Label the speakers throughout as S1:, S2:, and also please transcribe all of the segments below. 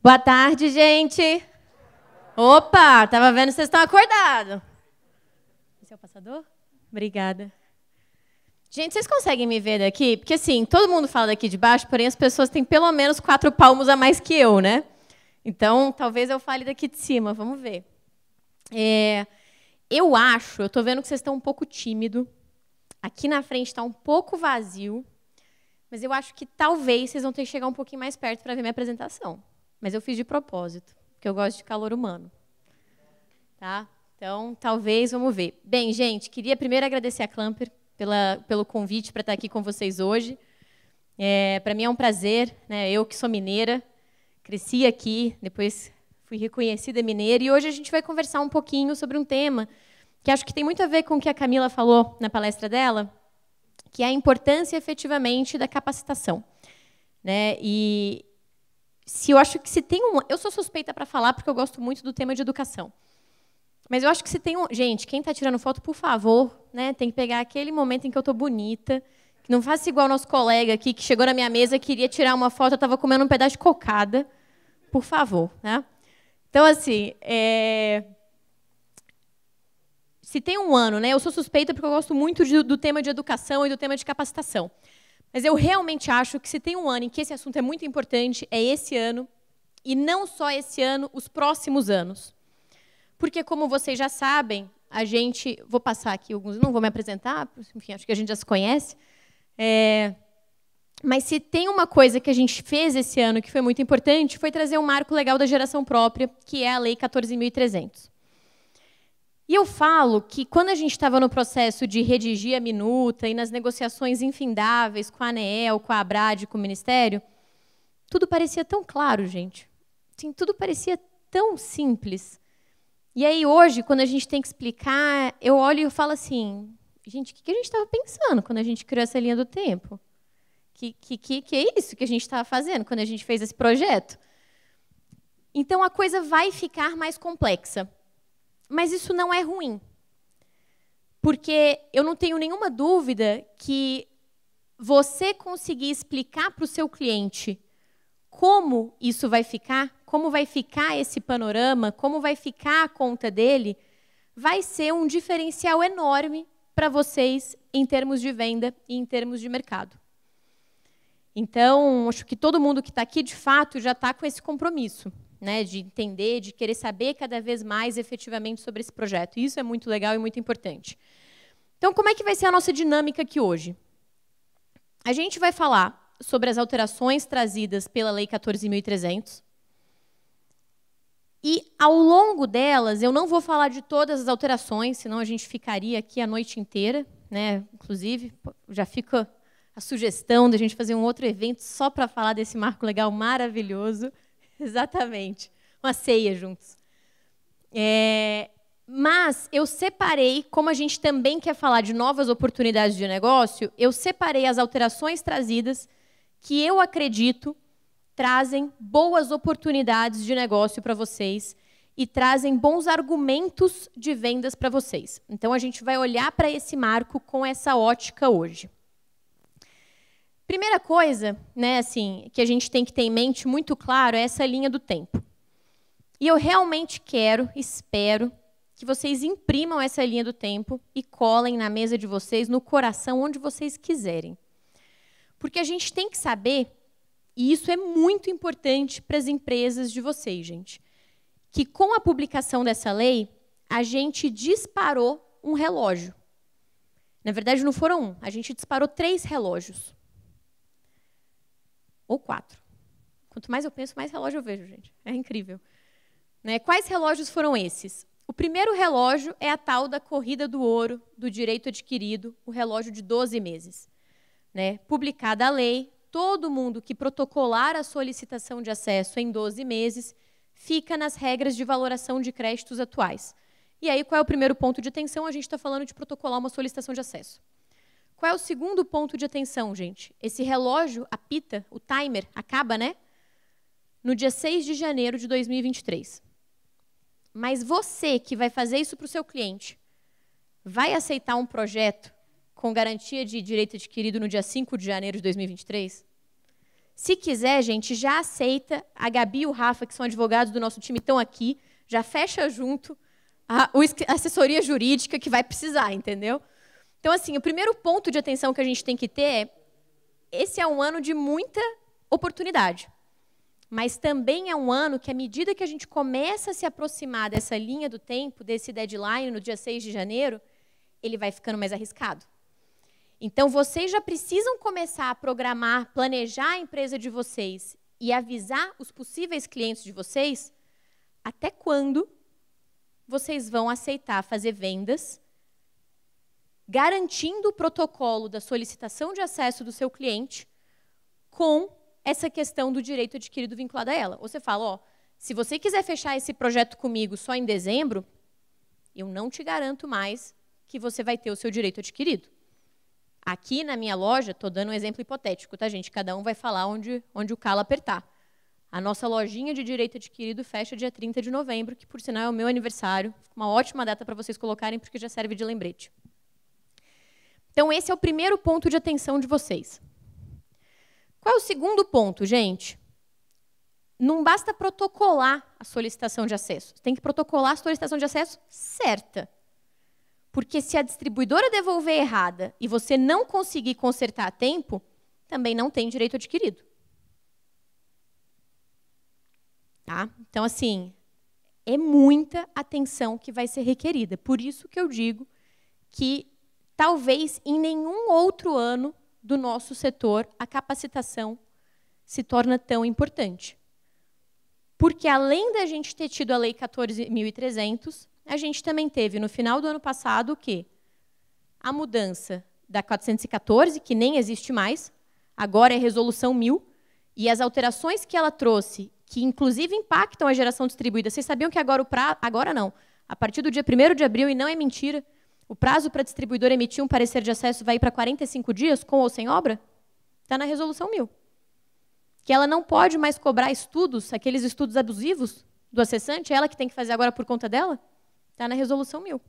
S1: Boa tarde, gente. Opa, tava vendo que vocês estão acordados. Esse é o passador? Obrigada. Gente, vocês conseguem me ver daqui? Porque, assim, todo mundo fala daqui de baixo, porém as pessoas têm pelo menos 4 palmos a mais que eu, né? Então, talvez eu fale daqui de cima. Vamos ver. Eu estou vendo que vocês estão um pouco tímidos. Aqui na frente está um pouco vazio. Mas eu acho que talvez vocês vão ter que chegar um pouquinho mais perto para ver minha apresentação. Mas eu fiz de propósito, porque eu gosto de calor humano. Tá? Então, talvez, vamos ver. Bem, gente, queria primeiro agradecer a Clamper pelo convite para estar aqui com vocês hoje. Para mim é um prazer, né? Eu que sou mineira, cresci aqui, depois fui reconhecida mineira, e hoje a gente vai conversar um pouquinho sobre um tema que acho que tem muito a ver com o que a Camila falou na palestra dela, que é a importância, efetivamente, da capacitação. Né? E eu acho que se tem eu sou suspeita para falar, porque eu gosto muito do tema de educação. Mas eu acho que se tem gente, quem está tirando foto, por favor, né, tem que pegar aquele momento em que eu estou bonita, que não faça igual o nosso colega aqui, que chegou na minha mesa, queria tirar uma foto, eu estava comendo um pedaço de cocada. Por favor. Né? Então, assim, se tem um ano, né, eu sou suspeita porque eu gosto muito do tema de educação e do tema de capacitação. Mas eu realmente acho que se tem um ano em que esse assunto é muito importante, é esse ano, e não só esse ano, os próximos anos. Porque, como vocês já sabem, vou passar aqui alguns, não vou me apresentar, enfim, acho que a gente já se conhece, mas se tem uma coisa que a gente fez esse ano que foi muito importante, foi trazer um marco legal da geração própria, que é a Lei 14.300. E eu falo que, quando a gente estava no processo de redigir a minuta e nas negociações infindáveis com a ANEEL, com a ABRAD, com o Ministério, tudo parecia tão claro, gente. Assim, tudo parecia tão simples. E aí, hoje, quando a gente tem que explicar, eu olho e eu falo assim, gente, o que a gente estava pensando quando a gente criou essa linha do tempo? Que é isso que a gente estava fazendo quando a gente fez esse projeto? Então, a coisa vai ficar mais complexa. Mas isso não é ruim, porque eu não tenho nenhuma dúvida que você conseguir explicar para o seu cliente como isso vai ficar, como vai ficar esse panorama, como vai ficar a conta dele, vai ser um diferencial enorme para vocês em termos de venda e em termos de mercado. Então, acho que todo mundo que está aqui, de fato, já está com esse compromisso. Né, de entender, de querer saber cada vez mais efetivamente sobre esse projeto. E isso é muito legal e muito importante. Então, como é que vai ser a nossa dinâmica aqui hoje? A gente vai falar sobre as alterações trazidas pela Lei 14.300. E, ao longo delas, eu não vou falar de todas as alterações, senão a gente ficaria aqui a noite inteira. Né? Inclusive, já fica a sugestão de a gente fazer um outro evento só para falar desse marco legal maravilhoso. Exatamente. Uma ceia juntos. Mas eu separei, como a gente também quer falar de novas oportunidades de negócio, eu separei as alterações trazidas que eu acredito trazem boas oportunidades de negócio para vocês e trazem bons argumentos de vendas para vocês. Então, a gente vai olhar para esse marco com essa ótica hoje. Primeira coisa, né, assim, que a gente tem que ter em mente muito claro é essa linha do tempo. E eu realmente espero que vocês imprimam essa linha do tempo e colem na mesa de vocês, no coração, onde vocês quiserem. Porque a gente tem que saber, e isso é muito importante para as empresas de vocês, gente, que com a publicação dessa lei, a gente disparou um relógio. Na verdade, não foram um, a gente disparou 3 relógios. Ou 4. Quanto mais eu penso, mais relógio eu vejo, gente. É incrível. Né? Quais relógios foram esses? O primeiro relógio é a tal da corrida do ouro, do direito adquirido, o relógio de 12 meses. Né? Publicada a lei, todo mundo que protocolar a solicitação de acesso em 12 meses fica nas regras de valoração de créditos atuais. E aí, qual é o primeiro ponto de atenção? A gente está falando de protocolar uma solicitação de acesso. Qual é o segundo ponto de atenção, gente? Esse relógio apita, o timer, acaba, né? No dia 6 de janeiro de 2023. Mas você que vai fazer isso para o seu cliente, vai aceitar um projeto com garantia de direito adquirido no dia 5 de janeiro de 2023? Se quiser, gente, já aceita. A Gabi e o Rafa, que são advogados do nosso time, estão aqui. Já fecha junto a assessoria jurídica que vai precisar, entendeu? Então, assim, o primeiro ponto de atenção que a gente tem que ter é: esse é um ano de muita oportunidade. Mas também é um ano que, à medida que a gente começa a se aproximar dessa linha do tempo, desse deadline, no dia 6 de janeiro, ele vai ficando mais arriscado. Então, vocês já precisam começar a programar, planejar a empresa de vocês e avisar os possíveis clientes de vocês até quando vocês vão aceitar fazer vendas, garantindo o protocolo da solicitação de acesso do seu cliente com essa questão do direito adquirido vinculado a ela. Ou você fala, ó, se você quiser fechar esse projeto comigo só em dezembro, eu não te garanto mais que você vai ter o seu direito adquirido. Aqui na minha loja, estou dando um exemplo hipotético, tá, gente? Cada um vai falar onde o calo apertar. A nossa lojinha de direito adquirido fecha dia 30 de novembro, que, por sinal, é o meu aniversário. Uma ótima data para vocês colocarem, porque já serve de lembrete. Então, esse é o primeiro ponto de atenção de vocês. Qual é o segundo ponto, gente? Não basta protocolar a solicitação de acesso. Você tem que protocolar a solicitação de acesso certa. Porque se a distribuidora devolver errada e você não conseguir consertar a tempo, também não tem direito adquirido. Tá? Então, assim, é muita atenção que vai ser requerida. Por isso que eu digo que talvez em nenhum outro ano do nosso setor a capacitação se torna tão importante. Porque além da gente ter tido a Lei 14.300, a gente também teve no final do ano passado o quê? A mudança da 414, que nem existe mais, agora é Resolução 1000, e as alterações que ela trouxe, que inclusive impactam a geração distribuída. Vocês sabiam que agora agora não, a partir do dia 1º de abril, e não é mentira, o prazo para a distribuidora emitir um parecer de acesso vai para 45 dias, com ou sem obra? Está na Resolução 1000. Que ela não pode mais cobrar estudos, aqueles estudos abusivos do acessante, ela que tem que fazer agora por conta dela? Está na Resolução 1000.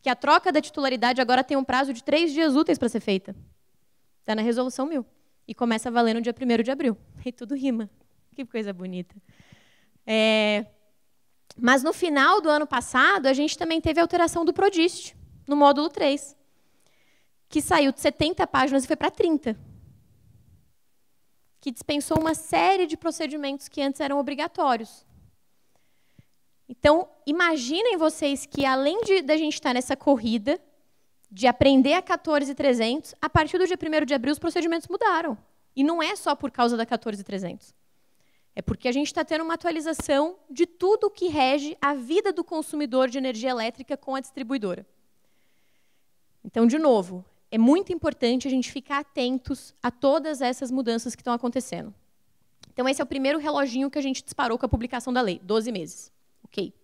S1: Que a troca da titularidade agora tem um prazo de 3 dias úteis para ser feita. Está na Resolução 1000. E começa a valer no dia 1º de abril. E tudo rima. Que coisa bonita. Mas no final do ano passado, a gente também teve a alteração do Prodist, no módulo 3, que saiu de 70 páginas e foi para 30. Que dispensou uma série de procedimentos que antes eram obrigatórios. Então, imaginem vocês que, além da gente estar nessa corrida de aprender a 14.300, a partir do dia 1º de abril, os procedimentos mudaram. E não é só por causa da 14.300. É porque a gente está tendo uma atualização de tudo o que rege a vida do consumidor de energia elétrica com a distribuidora. Então, de novo, é muito importante a gente ficar atentos a todas essas mudanças que estão acontecendo. Então, esse é o primeiro reloginho que a gente disparou com a publicação da lei, 12 meses. Ok.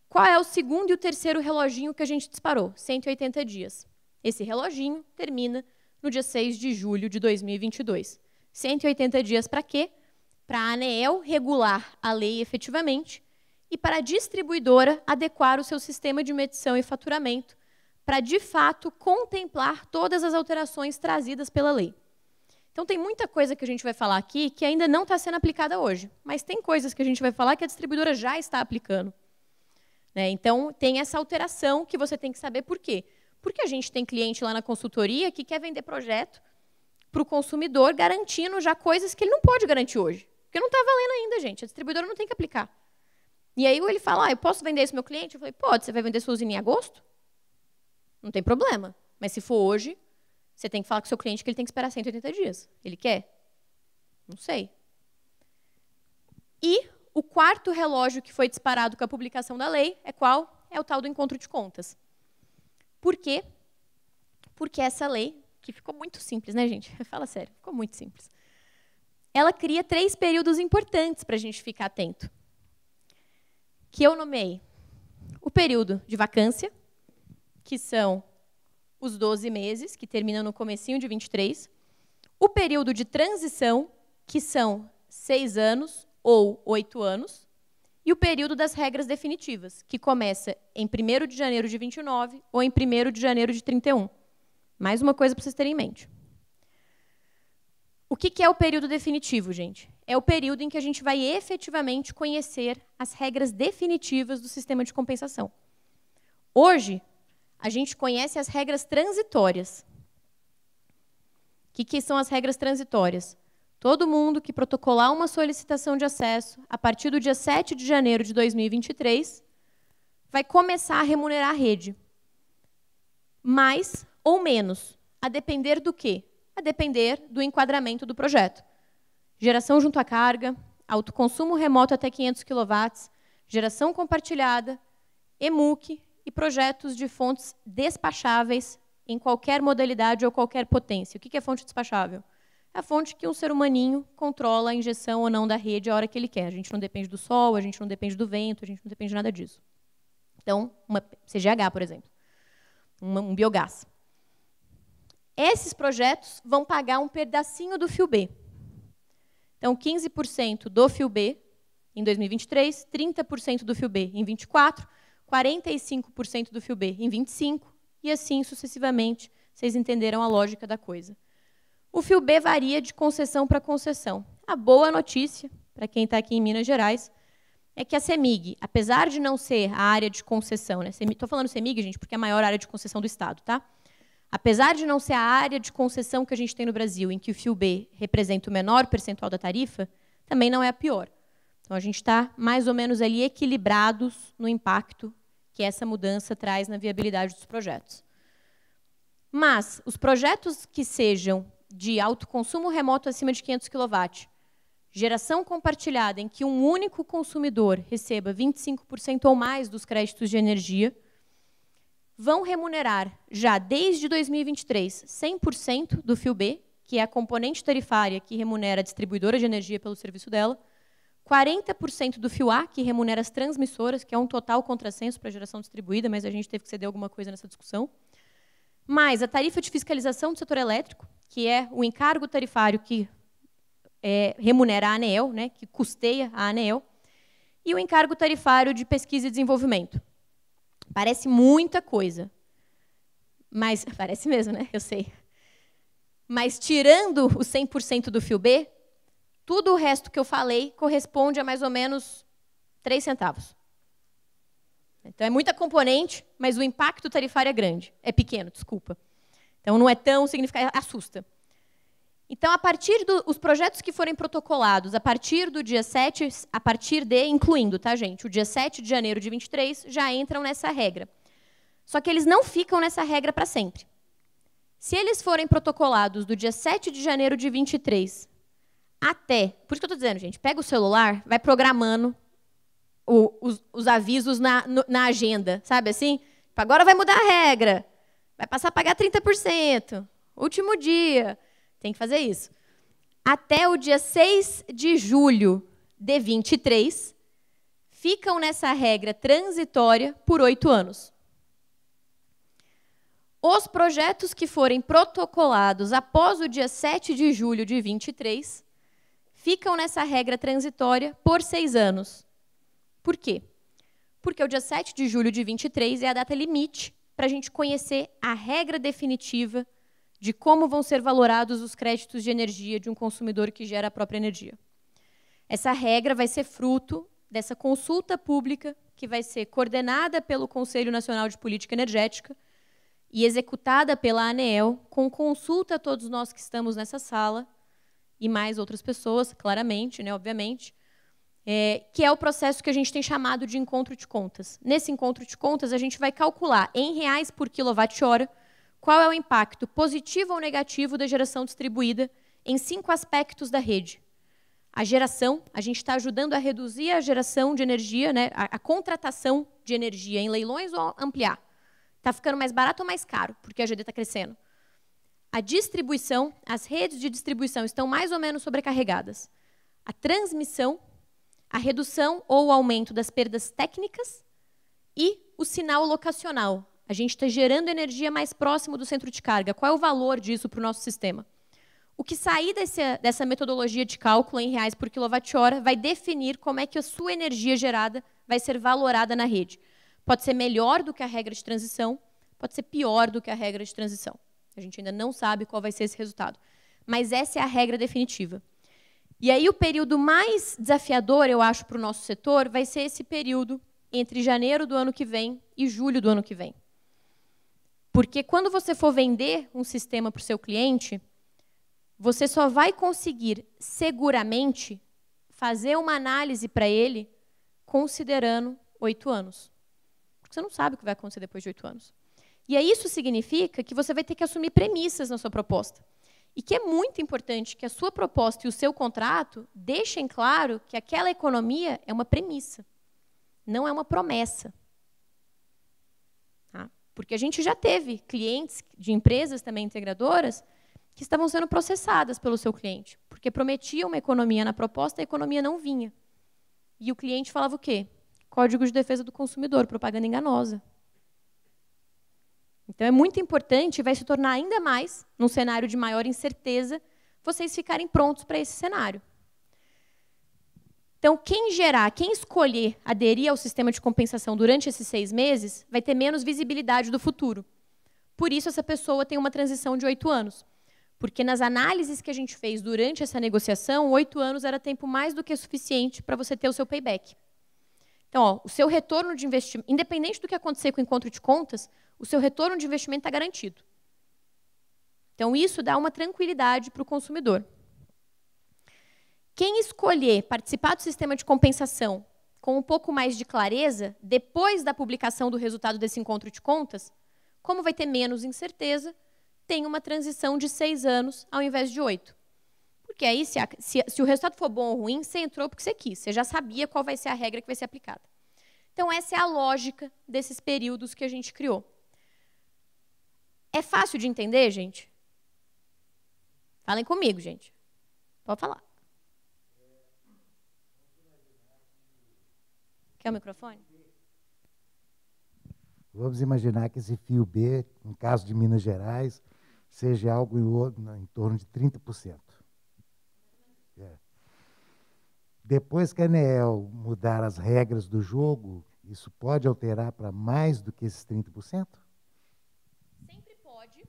S1: Qual é o segundo e o terceiro reloginho que a gente disparou? 180 dias. Esse reloginho termina no dia 6 de julho de 2022. 180 dias para quê? Para a ANEEL regular a lei efetivamente e para a distribuidora adequar o seu sistema de medição e faturamento para, de fato, contemplar todas as alterações trazidas pela lei. Então, tem muita coisa que a gente vai falar aqui que ainda não está sendo aplicada hoje, mas tem coisas que a gente vai falar que a distribuidora já está aplicando. Então, tem essa alteração que você tem que saber por quê. Porque a gente tem cliente lá na consultoria que quer vender projeto para o consumidor, garantindo já coisas que ele não pode garantir hoje. Porque não está valendo ainda, gente. A distribuidora não tem que aplicar. E aí ele fala, eu posso vender isso ao meu cliente? Eu falei, pode, você vai vender sua usina em agosto? Não tem problema. Mas se for hoje, você tem que falar com o seu cliente que ele tem que esperar 180 dias. Ele quer? Não sei. E o quarto relógio que foi disparado com a publicação da lei é qual? É o tal do encontro de contas. Por quê? Porque essa lei, que ficou muito simples, né, gente? Fala sério, ficou muito simples. Ela cria 3 períodos importantes para a gente ficar atento. Que eu nomeei o período de vacância, que são os 12 meses, que terminam no comecinho de 23. O período de transição, que são 6 anos ou 8 anos. E o período das regras definitivas, que começa em 1º de janeiro de 29 ou em 1º de janeiro de 31. Mais uma coisa para vocês terem em mente. O que é o período definitivo, gente? É o período em que a gente vai efetivamente conhecer as regras definitivas do sistema de compensação. Hoje, a gente conhece as regras transitórias. O que são as regras transitórias? Todo mundo que protocolar uma solicitação de acesso a partir do dia 7 de janeiro de 2023 vai começar a remunerar a rede. Mais ou menos. A depender do quê? A depender do enquadramento do projeto. Geração junto à carga, autoconsumo remoto até 500 kW, geração compartilhada, EMUC e projetos de fontes despacháveis em qualquer modalidade ou qualquer potência. O que é fonte despachável? É a fonte que um ser humaninho controla a injeção ou não da rede a hora que ele quer. A gente não depende do sol, a gente não depende do vento, a gente não depende de nada disso. Então, uma CGH, por exemplo, um biogás. Esses projetos vão pagar um pedacinho do fio B. Então, 15% do fio B em 2023, 30% do fio B em 24, 45% do fio B em 25, e assim sucessivamente. Vocês entenderam a lógica da coisa. O fio B varia de concessão para concessão. A boa notícia, para quem está aqui em Minas Gerais, é que a CEMIG, apesar de não ser a área de concessão, né? Estou falando CEMIG, gente, porque é a maior área de concessão do Estado, tá? Apesar de não ser a área de concessão que a gente tem no Brasil, em que o fio B representa o menor percentual da tarifa, também não é a pior. Então, a gente está mais ou menos ali equilibrados no impacto que essa mudança traz na viabilidade dos projetos. Mas os projetos que sejam de autoconsumo remoto acima de 500 kW, geração compartilhada em que um único consumidor receba 25% ou mais dos créditos de energia, vão remunerar, já desde 2023, 100% do fio B, que é a componente tarifária que remunera a distribuidora de energia pelo serviço dela, 40% do fio A, que remunera as transmissoras, que é um total contrassenso para a geração distribuída, mas a gente teve que ceder alguma coisa nessa discussão, mais a tarifa de fiscalização do setor elétrico, que é o encargo tarifário que remunera a ANEEL, né, que custeia a ANEEL, e o encargo tarifário de pesquisa e desenvolvimento. Parece muita coisa, mas parece mesmo, né? Eu sei. Mas tirando o 100% do fio B, tudo o resto que eu falei corresponde a mais ou menos 3 centavos. Então é muita componente, mas o impacto tarifário é grande. É pequeno, desculpa. Então não é tão significativo, assusta. Então, a partir dos projetos que forem protocolados, a partir do dia 7, a partir de, incluindo, tá, gente? O dia 7 de janeiro de 23, já entram nessa regra. Só que eles não ficam nessa regra para sempre. Se eles forem protocolados do dia 7 de janeiro de 23 até... Por isso que eu estou dizendo, gente, pega o celular, vai programando os avisos na agenda, sabe assim? Agora vai mudar a regra, vai passar a pagar 30%, último dia... Tem que fazer isso. Até o dia 6 de julho de 23, ficam nessa regra transitória por 8 anos. Os projetos que forem protocolados após o dia 7 de julho de 23, ficam nessa regra transitória por 6 anos. Por quê? Porque o dia 7 de julho de 23 é a data limite para a gente conhecer a regra definitiva de como vão ser valorados os créditos de energia de um consumidor que gera a própria energia. Essa regra vai ser fruto dessa consulta pública que vai ser coordenada pelo Conselho Nacional de Política Energética e executada pela ANEEL, com consulta a todos nós que estamos nessa sala e mais outras pessoas, claramente, né, obviamente, que é o processo que a gente tem chamado de encontro de contas. Nesse encontro de contas, a gente vai calcular em reais por quilowatt-hora qual é o impacto positivo ou negativo da geração distribuída em 5 aspectos da rede. A geração, a gente está ajudando a reduzir a geração de energia, né, a contratação de energia em leilões ou ampliar. Está ficando mais barato ou mais caro, porque a GD está crescendo. A distribuição, as redes de distribuição estão mais ou menos sobrecarregadas. A transmissão, a redução ou o aumento das perdas técnicas e o sinal locacional. A gente está gerando energia mais próximo do centro de carga. Qual é o valor disso para o nosso sistema? O que sair dessa metodologia de cálculo em reais por quilowatt-hora vai definir como é que a sua energia gerada vai ser valorada na rede. Pode ser melhor do que a regra de transição, pode ser pior do que a regra de transição. A gente ainda não sabe qual vai ser esse resultado. mas essa é a regra definitiva. E aí o período mais desafiador, eu acho, para o nosso setor, vai ser esse período entre janeiro do ano que vem e julho do ano que vem. Porque quando você for vender um sistema para o seu cliente, você só vai conseguir seguramente fazer uma análise para ele considerando 8 anos. Porque você não sabe o que vai acontecer depois de 8 anos. E aí isso significa que você vai ter que assumir premissas na sua proposta. E que é muito importante que a sua proposta e o seu contrato deixem claro que aquela economia é uma premissa, não é uma promessa. Tá? Porque a gente já teve clientes de empresas também integradoras que estavam sendo processadas pelo seu cliente, porque prometiam uma economia na proposta e a economia não vinha. E o cliente falava o quê? Código de Defesa do Consumidor, propaganda enganosa. Então, é muito importante, vai se tornar ainda mais, num cenário de maior incerteza, vocês ficarem prontos para esse cenário. Então, quem escolher aderir ao sistema de compensação durante esses 6 meses, vai ter menos visibilidade do futuro. Por isso, essa pessoa tem uma transição de 8 anos. Porque nas análises que a gente fez durante essa negociação, 8 anos era tempo mais do que suficiente para você ter o seu payback. Então, ó, o seu retorno de investimento, independente do que acontecer com o encontro de contas, o seu retorno de investimento está garantido. Então, isso dá uma tranquilidade para o consumidor. Quem escolher participar do sistema de compensação com um pouco mais de clareza, depois da publicação do resultado desse encontro de contas, como vai ter menos incerteza, tem uma transição de 6 anos ao invés de 8. Porque aí, se o resultado for bom ou ruim, você entrou porque você quis. Você já sabia qual vai ser a regra que vai ser aplicada. Então, essa é a lógica desses períodos que a gente criou. É fácil de entender, gente? Falem comigo, gente. Pode falar. Quer o microfone?
S2: Vamos imaginar que esse fio B, no caso de Minas Gerais, seja algo em torno de 30%. Depois que a ANEEL mudar as regras do jogo, isso pode alterar para mais do que esses 30%?
S1: Sempre pode,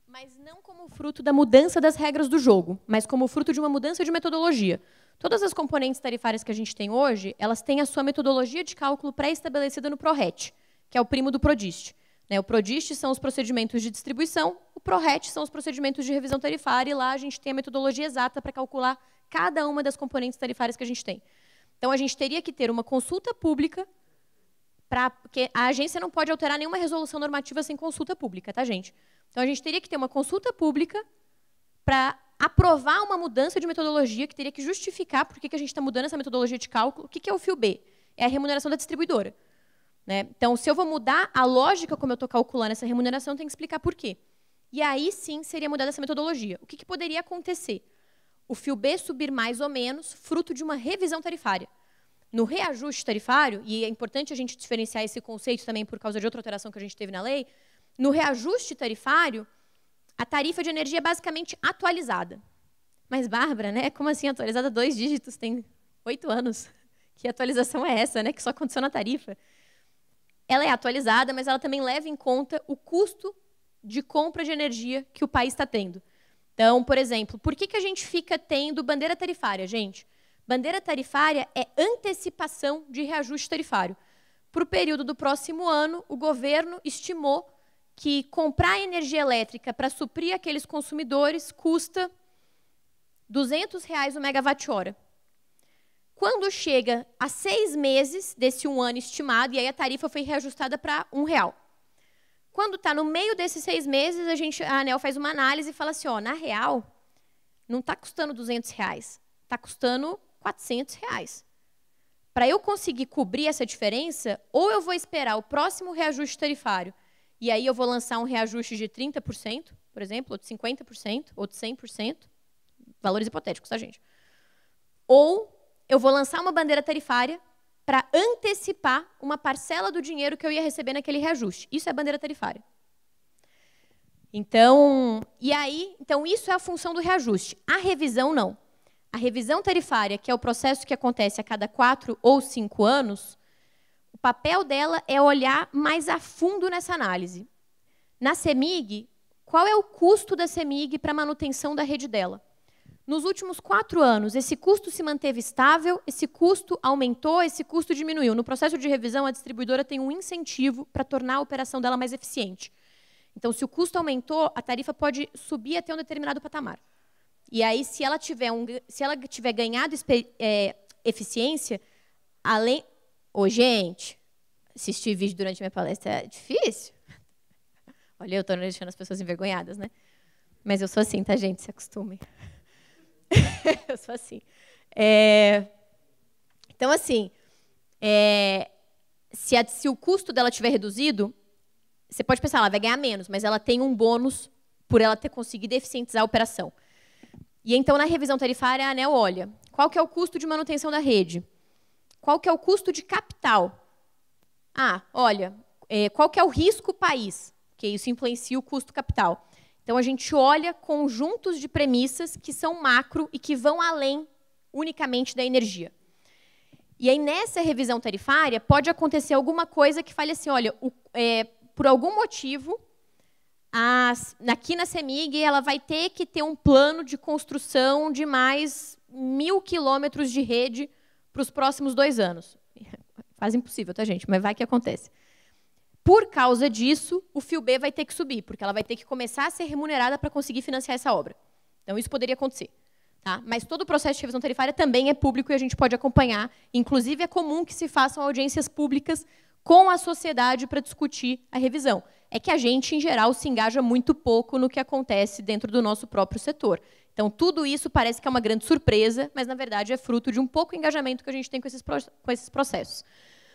S1: mas não como fruto da mudança das regras do jogo, mas como fruto de uma mudança de metodologia. Todas as componentes tarifárias que a gente tem hoje, elas têm a sua metodologia de cálculo pré-estabelecida no PRORET, que é o primo do PRODIST. O PRODIST são os procedimentos de distribuição, o PRORET são os procedimentos de revisão tarifária, e lá a gente tem a metodologia exata para calcular cada uma das componentes tarifárias que a gente tem. Então, a gente teria que ter uma consulta pública, porque a agência não pode alterar nenhuma resolução normativa sem consulta pública, tá, gente? Então, a gente teria que ter uma consulta pública para aprovar uma mudança de metodologia, que teria que justificar por que a gente está mudando essa metodologia de cálculo. O que é o fio B? É a remuneração da distribuidora. Então, se eu vou mudar a lógica como eu estou calculando essa remuneração, eu tenho que explicar por quê. E aí, sim, seria mudada essa metodologia. O que poderia acontecer? O fio B subir mais ou menos, fruto de uma revisão tarifária. No reajuste tarifário, e é importante a gente diferenciar esse conceito também por causa de outra alteração que a gente teve na lei, no reajuste tarifário, a tarifa de energia é basicamente atualizada. Mas, Bárbara, né? Como assim atualizada? 2 dígitos, tem 8 anos. Que atualização é essa, né? Que só aconteceu na tarifa. Ela é atualizada, mas ela também leva em conta o custo de compra de energia que o país está tendo. Então, por exemplo, por que a gente fica tendo bandeira tarifária, gente? Bandeira tarifária é antecipação de reajuste tarifário. Para o período do próximo ano, o governo estimou que comprar energia elétrica para suprir aqueles consumidores custa R$200 o megawatt-hora. Quando chega a 6 meses desse 1 ano estimado, e aí a tarifa foi reajustada para R$1. Quando está no meio desses 6 meses, a ANEEL faz uma análise e fala assim, ó, na real, não está custando R$200, está custando R$400. Para eu conseguir cobrir essa diferença, ou eu vou esperar o próximo reajuste tarifário, e aí eu vou lançar um reajuste de 30%, por exemplo, ou de 50%, ou de 100%, valores hipotéticos, tá, gente? Ou eu vou lançar uma bandeira tarifária para antecipar uma parcela do dinheiro que eu ia receber naquele reajuste. Isso é bandeira tarifária. Então, isso é a função do reajuste. A revisão, não. A revisão tarifária, que é o processo que acontece a cada 4 ou 5 anos, o papel dela é olhar mais a fundo nessa análise. Na CEMIG, qual é o custo da CEMIG para a manutenção da rede dela. Nos últimos 4 anos, esse custo se manteve estável, esse custo aumentou, esse custo diminuiu. No processo de revisão, a distribuidora tem um incentivo para tornar a operação dela mais eficiente. Então, se o custo aumentou, a tarifa pode subir até um determinado patamar. E aí, se ela tiver ganhado eficiência, além... Ô, gente, assistir vídeo durante a minha palestra é difícil. Olha, eu estou deixando as pessoas envergonhadas, né? Mas eu sou assim, tá, gente? Se acostumem. Eu sou assim. Então, assim, se o custo dela tiver reduzido, você pode pensar, ela vai ganhar menos, mas ela tem um bônus por ela ter conseguido eficientizar a operação. E então, na revisão tarifária, a ANEEL olha qual que é o custo de manutenção da rede, qual que é o custo de capital. Olha, qual que é o risco país, que isso influencia o custo capital. Então, a gente olha conjuntos de premissas que são macro e que vão além unicamente da energia. E aí, nessa revisão tarifária, pode acontecer alguma coisa que fale assim, olha, por algum motivo, aqui na CEMIG, ela vai ter que ter um plano de construção de mais 1.000 quilômetros de rede para os próximos 2 anos. Quase impossível, tá, gente? Mas vai que acontece. Por causa disso, o FIUB vai ter que subir, porque ela vai ter que começar a ser remunerada para conseguir financiar essa obra. Então, isso poderia acontecer. Tá? Mas todo o processo de revisão tarifária também é público e a gente pode acompanhar. Inclusive, é comum que se façam audiências públicas com a sociedade para discutir a revisão. É que a gente, em geral, se engaja muito pouco no que acontece dentro do nosso próprio setor. Então, tudo isso parece que é uma grande surpresa, mas, na verdade, é fruto de um pouco engajamento que a gente tem com esses processos.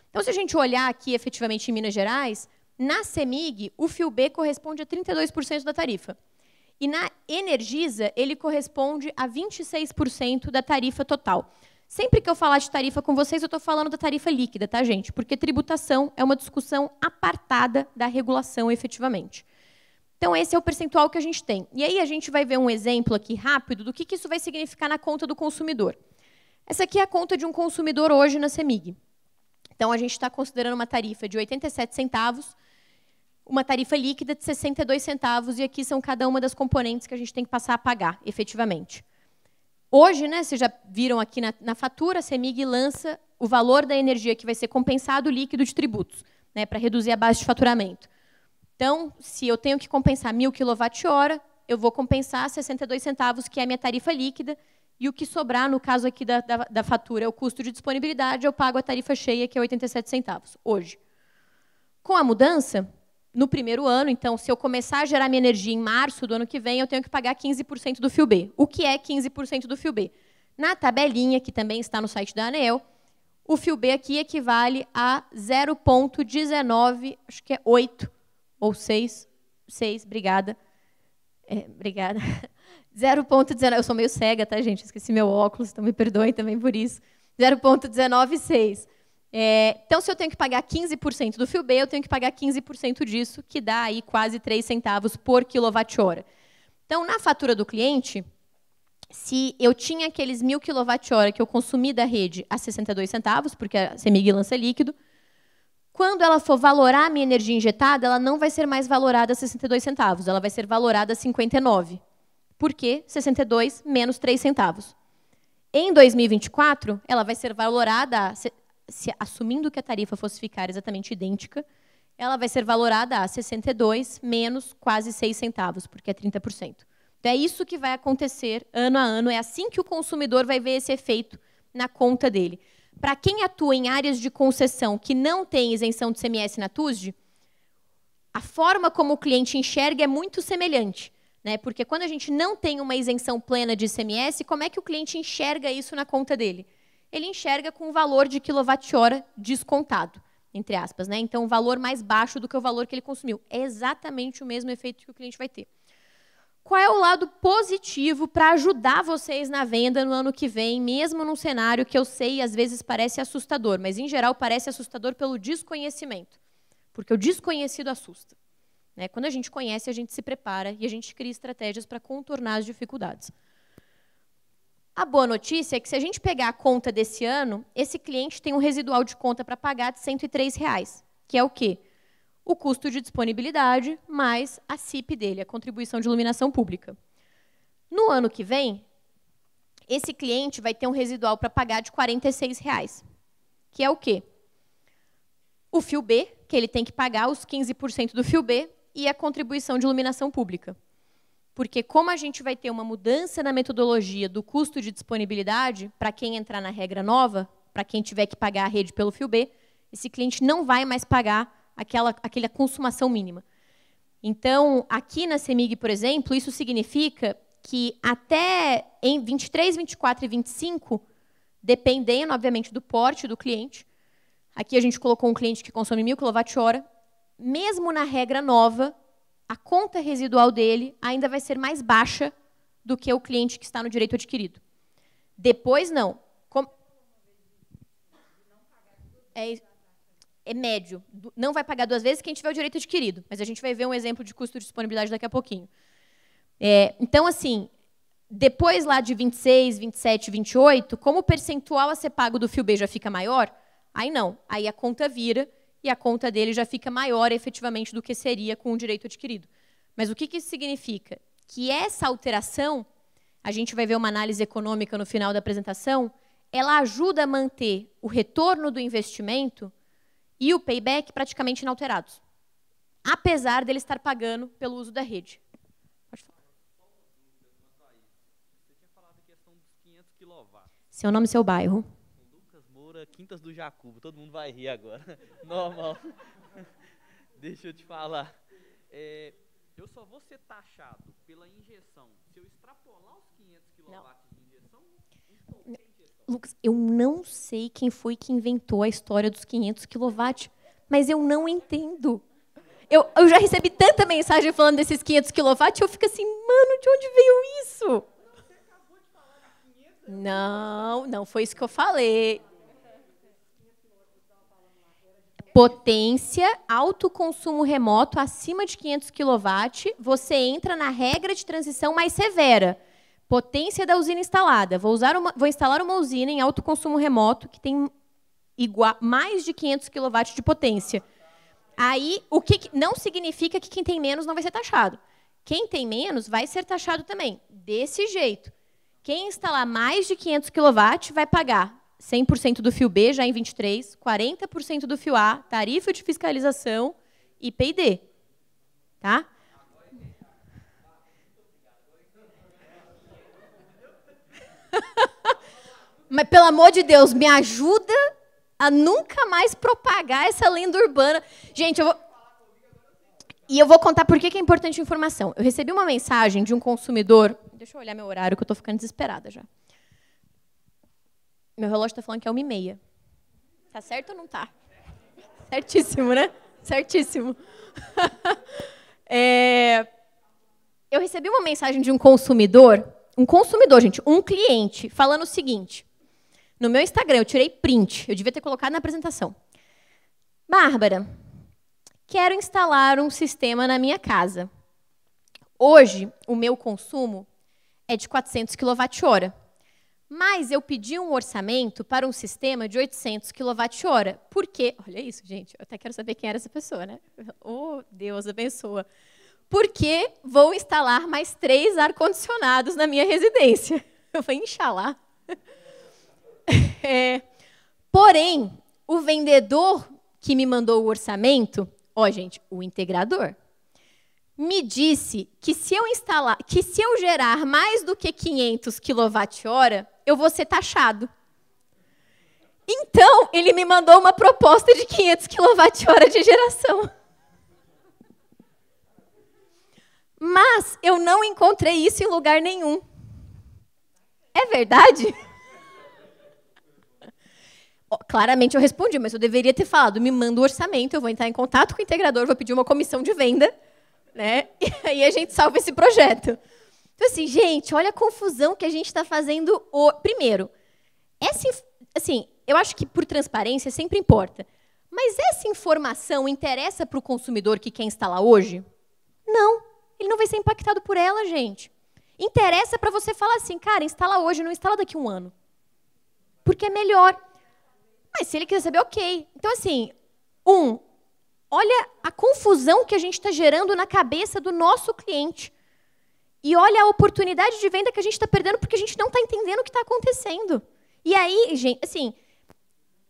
S1: Então, se a gente olhar aqui, efetivamente, em Minas Gerais, na CEMIG, o FIUB corresponde a 32% da tarifa. E na Energisa, ele corresponde a 26% da tarifa total. Sempre que eu falar de tarifa com vocês, eu estou falando da tarifa líquida, tá, gente? Porque tributação é uma discussão apartada da regulação, efetivamente. Então, esse é o percentual que a gente tem. E aí, a gente vai ver um exemplo aqui rápido do que isso vai significar na conta do consumidor. Essa aqui é a conta de um consumidor hoje na CEMIG. Então, a gente está considerando uma tarifa de 87 centavos, uma tarifa líquida de 62 centavos, e aqui são cada uma das componentes que a gente tem que passar a pagar, efetivamente. Hoje, né, vocês já viram aqui na fatura, a CEMIG lança o valor da energia que vai ser compensado líquido de tributos, né, para reduzir a base de faturamento. Então, se eu tenho que compensar 1.000 kWh, eu vou compensar 62 centavos, que é a minha tarifa líquida, e o que sobrar, no caso aqui da fatura, é o custo de disponibilidade, eu pago a tarifa cheia, que é 87 centavos, hoje. Com a mudança, no primeiro ano, então, se eu começar a gerar minha energia em março do ano que vem, eu tenho que pagar 15% do FIUB. O que é 15% do FIUB? Na tabelinha, que também está no site da ANEEL, o FIUB aqui equivale a 0,19, acho que é 8 ou 6, obrigada. Obrigada. 0,19, eu sou meio cega, tá, gente? Esqueci meu óculos, então me perdoem também por isso. 0,196. Então, se eu tenho que pagar 15% do FIUB, eu tenho que pagar 15% disso, que dá aí quase 3 centavos por quilowatt-hora. Então, na fatura do cliente, se eu tinha aqueles 1.000 kWh que eu consumi da rede a 62 centavos, porque a CEMIG lança líquido, quando ela for valorar a minha energia injetada, ela não vai ser mais valorada a 62 centavos, ela vai ser valorada a 59. Por quê? 62 menos 3 centavos. Em 2024, ela vai ser valorada, assumindo que a tarifa fosse ficar exatamente idêntica, ela vai ser valorada a 62 menos quase 6 centavos, porque é 30%. Então, é isso que vai acontecer ano a ano, é assim que o consumidor vai ver esse efeito na conta dele. Para quem atua em áreas de concessão que não tem isenção de ICMS na TUSD, a forma como o cliente enxerga é muito semelhante, né? Porque quando a gente não tem uma isenção plena de ICMS, como é que o cliente enxerga isso na conta dele? Ele enxerga com o valor de quilowatt-hora descontado, entre aspas, né? Então, um valor mais baixo do que o valor que ele consumiu. É exatamente o mesmo efeito que o cliente vai ter. Qual é o lado positivo para ajudar vocês na venda no ano que vem, mesmo num cenário que eu sei às vezes parece assustador, mas em geral parece assustador pelo desconhecimento, porque o desconhecido assusta, né? Quando a gente conhece, a gente se prepara e a gente cria estratégias para contornar as dificuldades. A boa notícia é que se a gente pegar a conta desse ano, esse cliente tem um residual de conta para pagar de R$ 103, que é o quê? o custo de disponibilidade mais a CIP dele, a contribuição de iluminação pública. No ano que vem, esse cliente vai ter um residual para pagar de R$ 46, que é o quê? O fio B, que ele tem que pagar os 15% do fio B, e a contribuição de iluminação pública. Porque como a gente vai ter uma mudança na metodologia do custo de disponibilidade, para quem entrar na regra nova, para quem tiver que pagar a rede pelo fio B, esse cliente não vai mais pagar aquela consumação mínima. Então, aqui na CEMIG, por exemplo, isso significa que até em 23, 24 e 25, dependendo, obviamente, do porte do cliente, aqui a gente colocou um cliente que consome 1.000 kWh, mesmo na regra nova, a conta residual dele ainda vai ser mais baixa do que o cliente que está no direito adquirido. Depois, não. É médio. Não vai pagar 2 vezes quem tiver o direito adquirido. Mas a gente vai ver um exemplo de custo de disponibilidade daqui a pouquinho. Então, assim, depois lá de 26, 27, 28, como o percentual a ser pago do fio B já fica maior, aí não. Aí a conta vira e a conta dele já fica maior efetivamente do que seria com o direito adquirido. Mas o que isso significa? Que essa alteração, a gente vai ver uma análise econômica no final da apresentação, ela ajuda a manter o retorno do investimento e o payback praticamente inalterados, apesar dele estar pagando pelo uso da rede. Pode falar.
S3: Você tinha falado a questão dos 500 kW.
S1: Seu nome e seu bairro.
S3: Quintas do Jacubo, todo mundo vai rir agora. Normal. Deixa eu te falar. Eu só vou ser taxado pela injeção se eu extrapolar os 500 kW de injeção?
S1: Lucas, eu não sei quem foi que inventou a história dos 500 kW, mas eu não entendo. Eu já recebi tanta mensagem falando desses 500 kW, eu fico assim, mano, de onde veio isso?
S3: Você acabou de falar de 500?
S1: Não foi isso que eu falei. Potência, autoconsumo remoto acima de 500 kW, você entra na regra de transição mais severa. Potência da usina instalada. Vou instalar uma usina em autoconsumo remoto que tem mais de 500 kW de potência. Aí, o que não significa que quem tem menos não vai ser taxado. Quem tem menos vai ser taxado também, desse jeito. Quem instalar mais de 500 kW vai pagar 100% do fio B, já em 23, 40% do fio A, tarifa de fiscalização e P&D. Tá? Mas, pelo amor de Deus, me ajuda a nunca mais propagar essa lenda urbana. Gente, eu vou contar por que é importante a informação. Eu recebi uma mensagem de um consumidor... Deixa eu olhar meu horário, que eu estou ficando desesperada já. Meu relógio está falando que é 1h30. Tá certo ou não tá? Certíssimo, né? Certíssimo. Eu recebi uma mensagem de um consumidor, gente, um cliente, falando o seguinte. No meu Instagram, eu tirei print, eu devia ter colocado na apresentação. Bárbara, quero instalar um sistema na minha casa. Hoje, o meu consumo é de 400 kWh. Mas eu pedi um orçamento para um sistema de 800 kWh. Por quê? Olha isso, gente. Eu até quero saber quem era essa pessoa, né? Oh, Deus abençoa. Porque vou instalar mais 3 ar-condicionados na minha residência. Eu falei, inxalá. Porém, o vendedor que me mandou o orçamento, gente, o integrador, me disse que se eu gerar mais do que 500 kWh, eu vou ser taxado. Então, ele me mandou uma proposta de 500 kWh de geração. Mas eu não encontrei isso em lugar nenhum. É verdade? Claramente eu respondi, mas eu deveria ter falado, me manda o orçamento, eu vou entrar em contato com o integrador, vou pedir uma comissão de venda, né? E aí a gente salva esse projeto. Então, assim, gente, olha a confusão que a gente está fazendo. Primeiro, eu acho que por transparência sempre importa. Mas essa informação interessa para o consumidor que quer instalar hoje? Não, ele não vai ser impactado por ela, gente. Interessa para você falar assim, cara, instala hoje, não instala daqui a 1 ano. Porque é melhor. Mas se ele quiser saber, ok. Então, assim, olha a confusão que a gente está gerando na cabeça do nosso cliente. E olha a oportunidade de venda que a gente está perdendo porque a gente não está entendendo o que está acontecendo. E aí, gente, assim,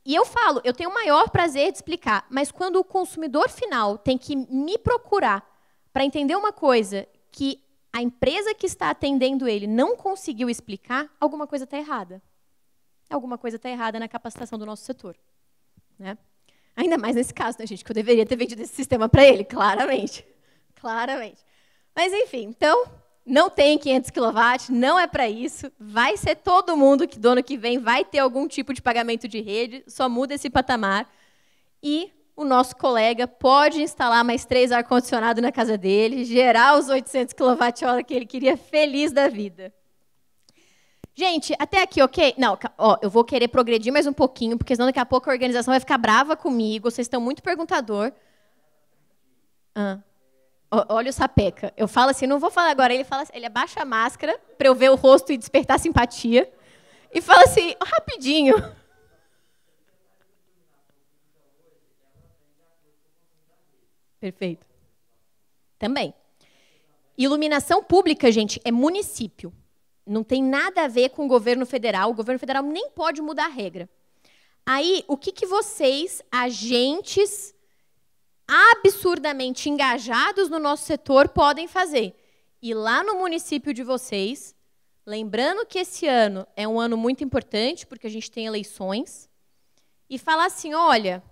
S1: e eu falo, eu tenho o maior prazer de explicar, mas quando o consumidor final tem que me procurar para entender uma coisa que a empresa que está atendendo ele não conseguiu explicar, alguma coisa está errada. Alguma coisa está errada na capacitação do nosso setor. Né? Ainda mais nesse caso, né, gente, que eu deveria ter vendido esse sistema para ele, claramente. Claramente. Mas, enfim, então, não tem 500 kW, não é para isso. Vai ser todo mundo que do ano que vem vai ter algum tipo de pagamento de rede, só muda esse patamar. E o nosso colega pode instalar mais 3 ar-condicionado na casa dele, gerar os 800 kWh que ele queria, feliz da vida. Gente, até aqui, ok? Não, ó, eu vou querer progredir mais um pouquinho, porque senão daqui a pouco a organização vai ficar brava comigo. Vocês estão muito perguntador. Olha o sapeca. Eu falo assim, não vou falar agora. Ele fala assim, ele abaixa a máscara para eu ver o rosto e despertar simpatia. E fala assim, rapidinho. Perfeito. Também. Iluminação pública, gente, é município. Não tem nada a ver com o governo federal. O governo federal nem pode mudar a regra. Aí, o que vocês, agentes absurdamente engajados no nosso setor, podem fazer? Ir lá no município de vocês, lembrando que esse ano é um ano muito importante, porque a gente tem eleições, e falar assim, olha,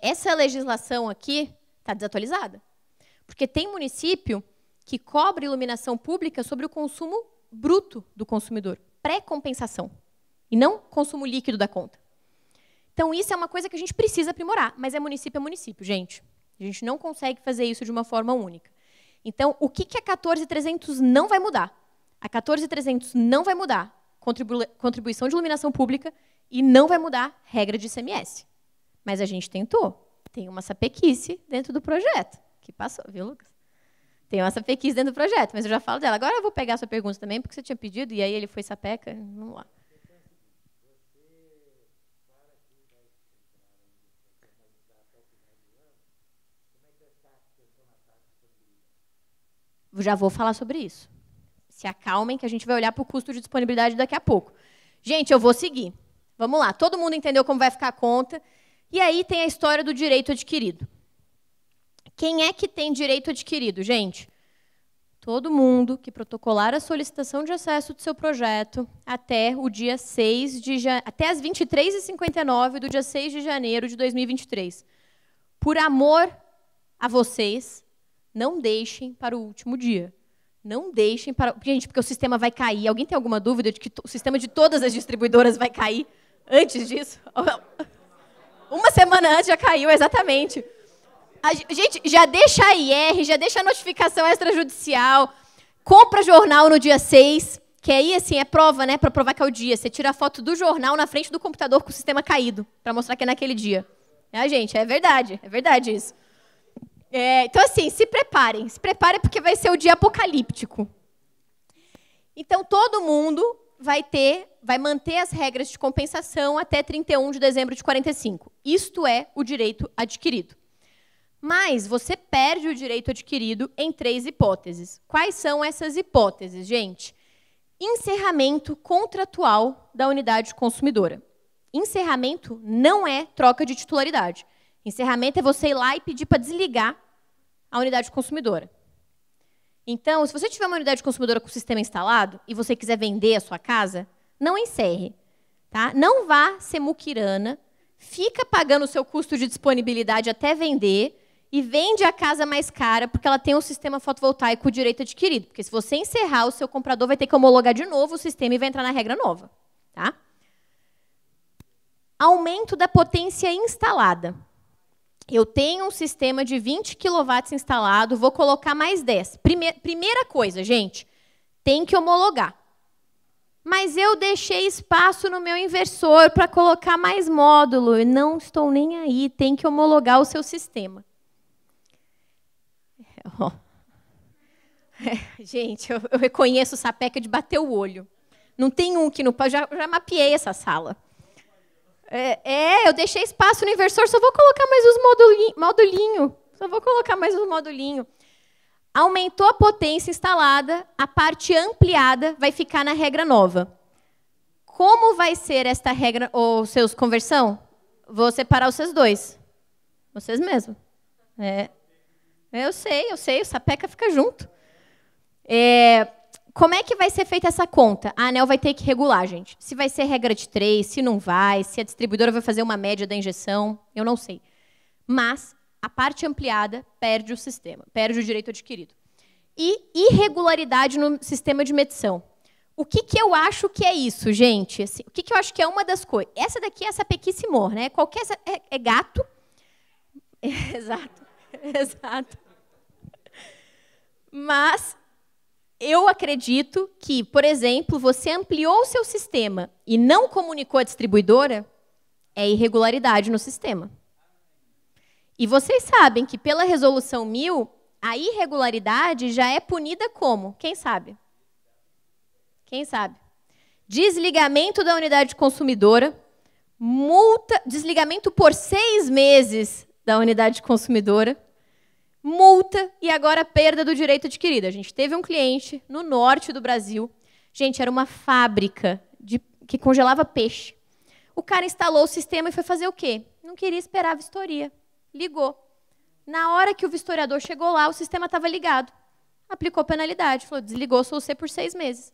S1: essa legislação aqui está desatualizada. Porque tem município que cobra iluminação pública sobre o consumo bruto do consumidor, pré-compensação, e não consumo líquido da conta. Então, isso é uma coisa que a gente precisa aprimorar, mas é município, gente. A gente não consegue fazer isso de uma forma única. Então, o que a 14.300 não vai mudar? A 14.300 não vai mudar contribuição de iluminação pública e não vai mudar regra de ICMS. Mas a gente tentou. Tem uma sapequice dentro do projeto, que passou, viu, Lucas? Tem uma sapequice dentro do projeto, mas eu já falo dela. Agora eu vou pegar a sua pergunta também, porque você tinha pedido, e aí ele foi sapeca. Vamos lá. Já vou falar sobre isso. Se acalmem, que a gente vai olhar para o custo de disponibilidade daqui a pouco. Gente, eu vou seguir. Vamos lá. Todo mundo entendeu como vai ficar a conta. E aí tem a história do direito adquirido. Quem é que tem direito adquirido, gente? Todo mundo que protocolar a solicitação de acesso do seu projeto até o dia 6 de até as 23h59 do dia 6 de janeiro de 2023. Por amor a vocês, não deixem para o último dia. Não deixem para... Gente, porque o sistema vai cair. Alguém tem alguma dúvida de que o sistema de todas as distribuidoras vai cair antes disso? Uma semana antes já caiu, exatamente. Gente, já deixa a IR, já deixa a notificação extrajudicial, compra jornal no dia 6, que aí, assim, é prova, né, para provar que é o dia. Você tira a foto do jornal na frente do computador com o sistema caído, para mostrar que é naquele dia. Gente, é verdade isso. Então, assim, se preparem porque vai ser o dia apocalíptico. Então, todo mundo vai manter as regras de compensação até 31 de dezembro de 45. Isto é o direito adquirido. Mas você perde o direito adquirido em 3 hipóteses. Quais são essas hipóteses, gente? Encerramento contratual da unidade consumidora. Encerramento não é troca de titularidade. Encerramento é você ir lá e pedir para desligar a unidade consumidora. Então, se você tiver uma unidade consumidora com o sistema instalado e você quiser vender a sua casa, não encerre. Tá? Não vá ser muquirana, fica pagando o seu custo de disponibilidade até vender e vende a casa mais cara porque ela tem um sistema fotovoltaico direito adquirido. Porque se você encerrar, o seu comprador vai ter que homologar de novo o sistema e vai entrar na regra nova. Tá? Aumento da potência instalada. Eu tenho um sistema de 20 kW instalado, vou colocar mais 10. Primeira coisa, gente, tem que homologar. Mas eu deixei espaço no meu inversor para colocar mais módulo. Eu não estou nem aí, tem que homologar o seu sistema. Gente, eu reconheço o sapeca de bater o olho. Não tem um que não pode. Já mapeei essa sala. Eu deixei espaço no inversor, só vou colocar mais os modulinhos. Só vou colocar mais um modulinho. Aumentou a potência instalada, a parte ampliada vai ficar na regra nova. Como vai ser esta regra, ou seus conversão? Vou separar vocês dois. Vocês mesmos. Eu sei, o sapeca fica junto. Como é que vai ser feita essa conta? A ANEEL vai ter que regular, gente. Se vai ser regra de 3, se não vai, se a distribuidora vai fazer uma média da injeção, eu não sei. Mas a parte ampliada perde o sistema, perde o direito adquirido. E irregularidade no sistema de medição. O que eu acho que é isso, gente? Assim, o que eu acho que é uma das coisas? Essa daqui é essa pequíssimo, né? Qualquer é gato. Exato. Mas eu acredito que, por exemplo, você ampliou o seu sistema e não comunicou à distribuidora, é irregularidade no sistema. E vocês sabem que, pela Resolução 1000, a irregularidade já é punida como? Quem sabe? Quem sabe? Desligamento da unidade consumidora, multa, desligamento por 6 meses da unidade consumidora, multa e agora perda do direito adquirido. A gente teve um cliente no norte do Brasil. Gente, era uma fábrica que congelava peixe. O cara instalou o sistema e foi fazer o quê? Não queria esperar a vistoria. Ligou. Na hora que o vistoriador chegou lá, o sistema estava ligado. Aplicou penalidade. Falou, desligou só você por 6 meses.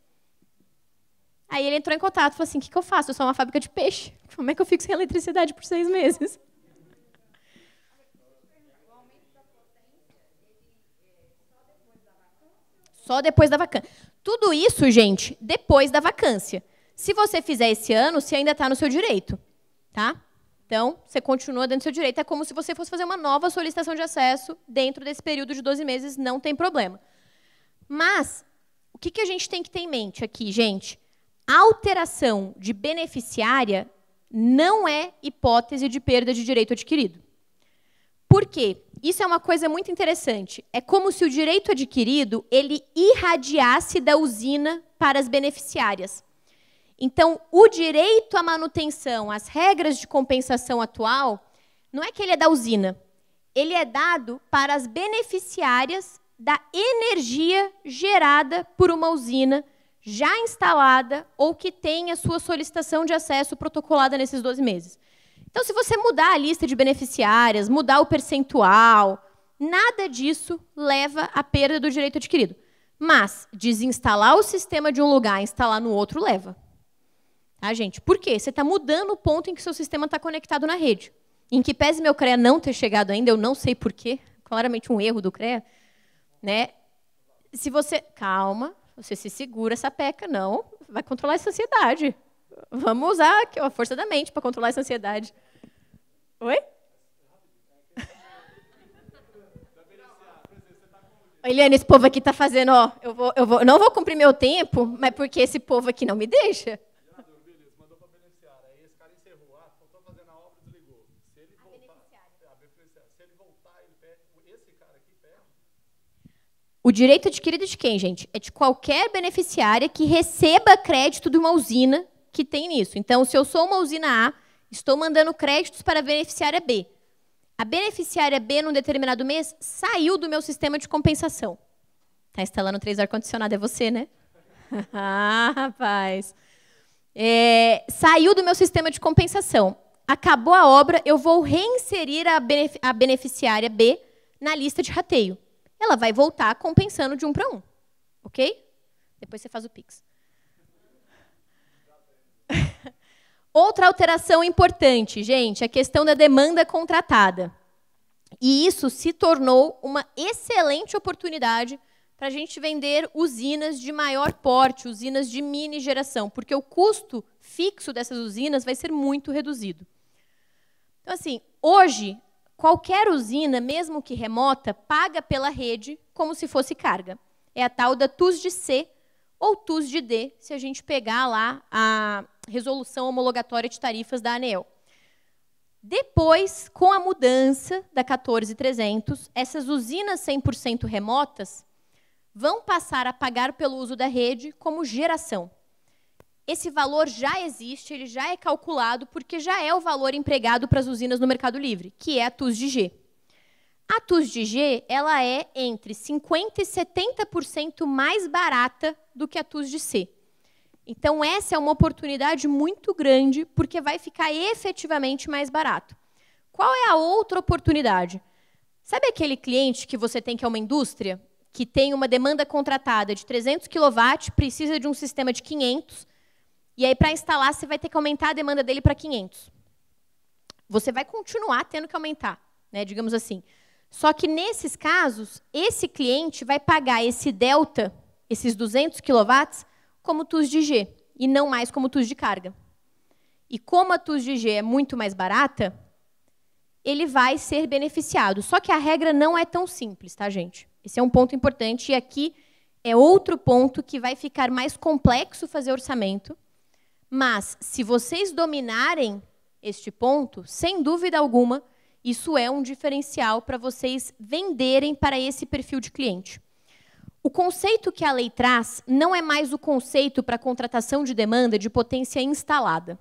S1: Aí ele entrou em contato. Falou assim, o que eu faço? Eu sou uma fábrica de peixe. Como é que eu fico sem eletricidade por 6 meses? Só depois da vacância. Tudo isso, gente, depois da vacância. Se você fizer esse ano, você ainda está no seu direito. Tá? Então, você continua dentro do seu direito. É como se você fosse fazer uma nova solicitação de acesso dentro desse período de 12 meses, não tem problema. Mas, o que a gente tem que ter em mente aqui, gente? A alteração de beneficiária não é hipótese de perda de direito adquirido. Por quê? Isso é uma coisa muito interessante. É como se o direito adquirido ele irradiasse da usina para as beneficiárias. Então, o direito à manutenção, as regras de compensação atual, não é que ele é da usina. Ele é dado para as beneficiárias da energia gerada por uma usina já instalada ou que tenha sua solicitação de acesso protocolada nesses 12 meses. Então, se você mudar a lista de beneficiárias, mudar o percentual, nada disso leva à perda do direito adquirido. Mas desinstalar o sistema de um lugar e instalar no outro leva. Tá, gente? Por quê? Você está mudando o ponto em que seu sistema está conectado na rede. Em que pese meu CREA não ter chegado ainda, eu não sei por quê, claramente um erro do CREA, né? Se você... Calma, você se segura essa peca, não, vai controlar essa ansiedade. Vamos usar aqui, a força da mente para controlar essa ansiedade. Oi? Eliane, esse povo aqui está fazendo, ó, não vou cumprir meu tempo, mas porque esse povo aqui não me deixa. O direito adquirido de quem, gente? É de qualquer beneficiária que receba crédito de uma usina que tem nisso. Então, se eu sou uma usina A, estou mandando créditos para a beneficiária B. A beneficiária B, num determinado mês, saiu do meu sistema de compensação. Está instalando 3 ar-condicionado, é você, né? Ah, rapaz. Saiu do meu sistema de compensação. Acabou a obra, eu vou reinserir a beneficiária B na lista de rateio. Ela vai voltar compensando de 1 para 1. Ok? Depois você faz o Pix. Outra alteração importante, gente, a questão da demanda contratada. E isso se tornou uma excelente oportunidade para a gente vender usinas de maior porte, usinas de mini geração, porque o custo fixo dessas usinas vai ser muito reduzido. Então, assim, hoje, qualquer usina, mesmo que remota, paga pela rede como se fosse carga. É a tal da TUS de C ou TUS de D, se a gente pegar lá a resolução homologatória de tarifas da ANEEL. Depois, com a mudança da 14.300, essas usinas 100% remotas vão passar a pagar pelo uso da rede como geração. esse valor já existe, ele já é calculado, porque já é o valor empregado para as usinas no Mercado Livre, que é a TUS de G. A TUS de G, ela é entre 50% e 70% mais barata do que a TUS de C. Então, essa é uma oportunidade muito grande, porque vai ficar efetivamente mais barato. Qual é a outra oportunidade? Sabe aquele cliente que você tem que é uma indústria, que tem uma demanda contratada de 300 kW, precisa de um sistema de 500, e aí, para instalar, você vai ter que aumentar a demanda dele para 500. Você vai continuar tendo que aumentar, né, digamos assim. Só que, nesses casos, esse cliente vai pagar esse delta, esses 200 kW, como TUS de G, e não mais como TUS de carga. E como a TUS de G é muito mais barata, ele vai ser beneficiado. Só que a regra não é tão simples, tá, gente? Esse é um ponto importante, e aqui é outro ponto que vai ficar mais complexo fazer orçamento, mas, se vocês dominarem este ponto, sem dúvida alguma, isso é um diferencial para vocês venderem para esse perfil de cliente. O conceito que a lei traz não é mais o conceito para contratação de demanda de potência instalada.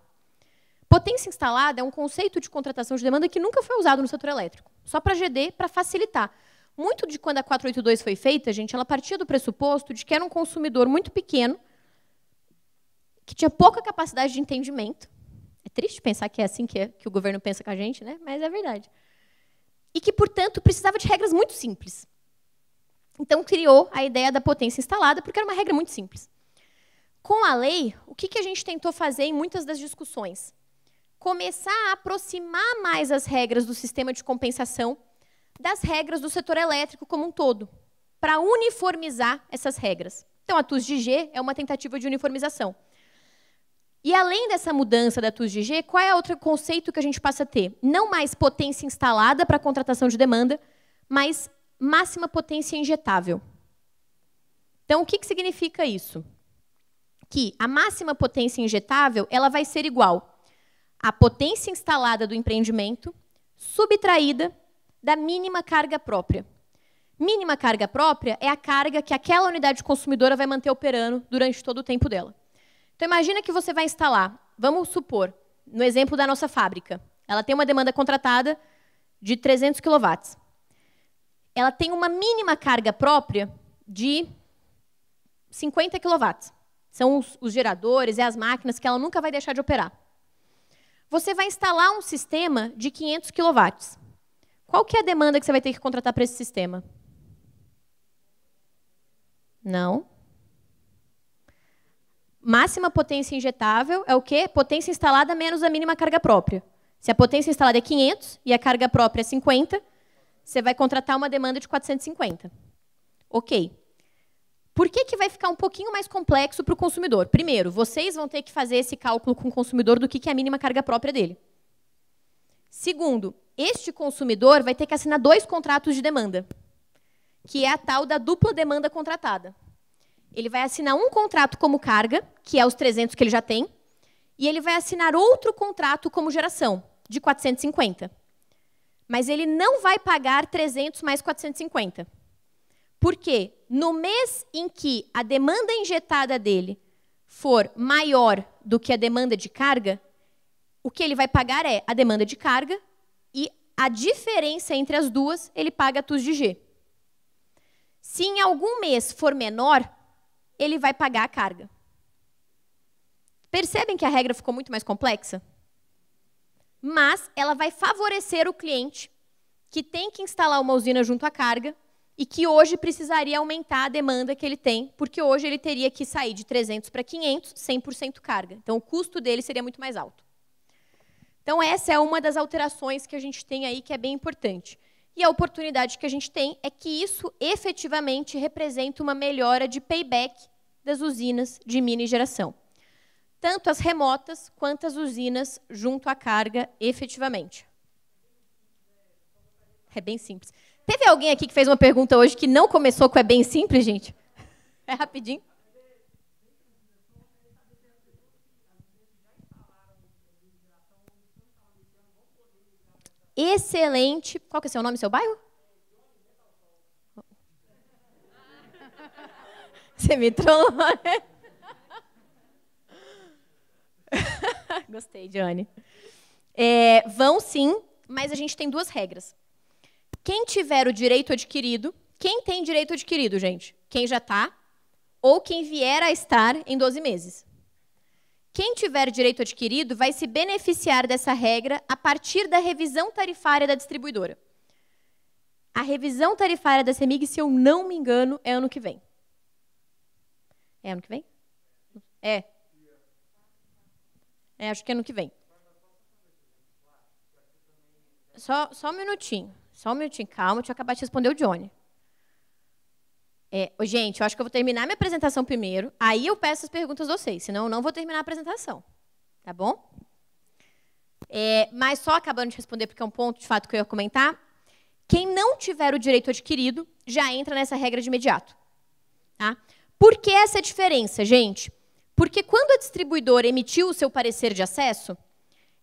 S1: Potência instalada é um conceito de contratação de demanda que nunca foi usado no setor elétrico, só para GD, para facilitar. Muito de quando a 482 foi feita, gente, ela partia do pressuposto de que era um consumidor muito pequeno, que tinha pouca capacidade de entendimento. É triste pensar que é assim que o governo pensa com a gente, né? Mas é verdade. E que, portanto, precisava de regras muito simples. Então, criou a ideia da potência instalada, porque era uma regra muito simples. Com a lei, o que a gente tentou fazer em muitas das discussões? Começar a aproximar mais as regras do sistema de compensação das regras do setor elétrico como um todo, para uniformizar essas regras. Então, a TUS de G é uma tentativa de uniformização. E, além dessa mudança da TUS de G, qual é outro conceito que a gente passa a ter? Não mais potência instalada para contratação de demanda, mas máxima potência injetável. Então, o que significa isso? Que a máxima potência injetável ela vai ser igual à potência instalada do empreendimento subtraída da mínima carga própria. Mínima carga própria é a carga que aquela unidade consumidora vai manter operando durante todo o tempo dela. Então, imagina que você vai instalar, vamos supor, no exemplo da nossa fábrica, ela tem uma demanda contratada de 300 kW. Ela tem uma mínima carga própria de 50 kW. São os geradores e as máquinas que ela nunca vai deixar de operar. Você vai instalar um sistema de 500 kW. Qual que é a demanda que você vai ter que contratar para esse sistema? Não. Máxima potência injetável é o quê? Potência instalada menos a mínima carga própria. Se a potência instalada é 500 e a carga própria é 50, você vai contratar uma demanda de 450. Ok. Por que vai ficar um pouquinho mais complexo para o consumidor? Primeiro, vocês vão ter que fazer esse cálculo com o consumidor do que é a mínima carga própria dele. Segundo, este consumidor vai ter que assinar 2 contratos de demanda, que é a tal da dupla demanda contratada. Ele vai assinar um contrato como carga, que é os 300 que ele já tem, e ele vai assinar outro contrato como geração, de 450. Mas ele não vai pagar 300 mais 450. Por quê? No mês em que a demanda injetada dele for maior do que a demanda de carga, o que ele vai pagar é a demanda de carga e a diferença entre as duas, ele paga a TUS de G. Se em algum mês for menor, ele vai pagar a carga. Percebem que a regra ficou muito mais complexa? Mas ela vai favorecer o cliente que tem que instalar uma usina junto à carga e que hoje precisaria aumentar a demanda que ele tem, porque hoje ele teria que sair de 300 para 500, 100% carga. Então, o custo dele seria muito mais alto. Então, essa é uma das alterações que a gente tem aí, que é bem importante. E a oportunidade que a gente tem é que isso efetivamente representa uma melhora de payback das usinas de mini geração. Tanto as remotas quanto as usinas junto à carga efetivamente. É bem simples. Teve alguém aqui que fez uma pergunta hoje que não começou com é bem simples, gente? É rapidinho. Excelente. Qual que é o seu nome e seu bairro? Você me trollou. Gostei, Johnny. Vão sim, mas a gente tem duas regras. Quem tiver o direito adquirido, quem tem direito adquirido, gente? Quem já está ou quem vier a estar em 12 meses. Quem tiver direito adquirido vai se beneficiar dessa regra a partir da revisão tarifária da distribuidora. A revisão tarifária da CEMIG, se eu não me engano, é ano que vem. É ano que vem? Acho que é ano que vem. Só um minutinho. Calma, deixa eu acabar de responder o Johnny. Gente, eu acho que eu vou terminar minha apresentação primeiro, aí eu peço as perguntas de vocês, senão eu não vou terminar a apresentação. Tá bom? Mas só acabando de responder, porque é um ponto, de fato, que eu ia comentar. Quem não tiver o direito adquirido já entra nessa regra de imediato. Tá? Por que essa diferença, gente? Porque quando a distribuidora emitiu o seu parecer de acesso,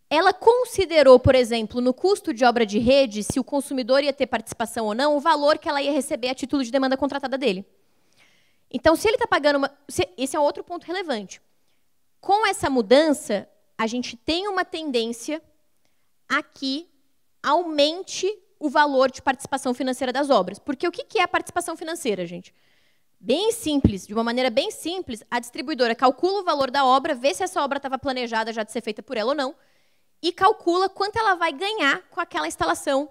S1: ela considerou, por exemplo, no custo de obra de rede, se o consumidor ia ter participação ou não, o valor que ela ia receber a título de demanda contratada dele. Então, se ele está pagando esse é um outro ponto relevante. Com essa mudança, a gente tem uma tendência a que aumente o valor de participação financeira das obras. Porque o que é a participação financeira, gente? Bem simples, de uma maneira bem simples, a distribuidora calcula o valor da obra, vê se essa obra estava planejada já de ser feita por ela ou não, e calcula quanto ela vai ganhar com aquela instalação,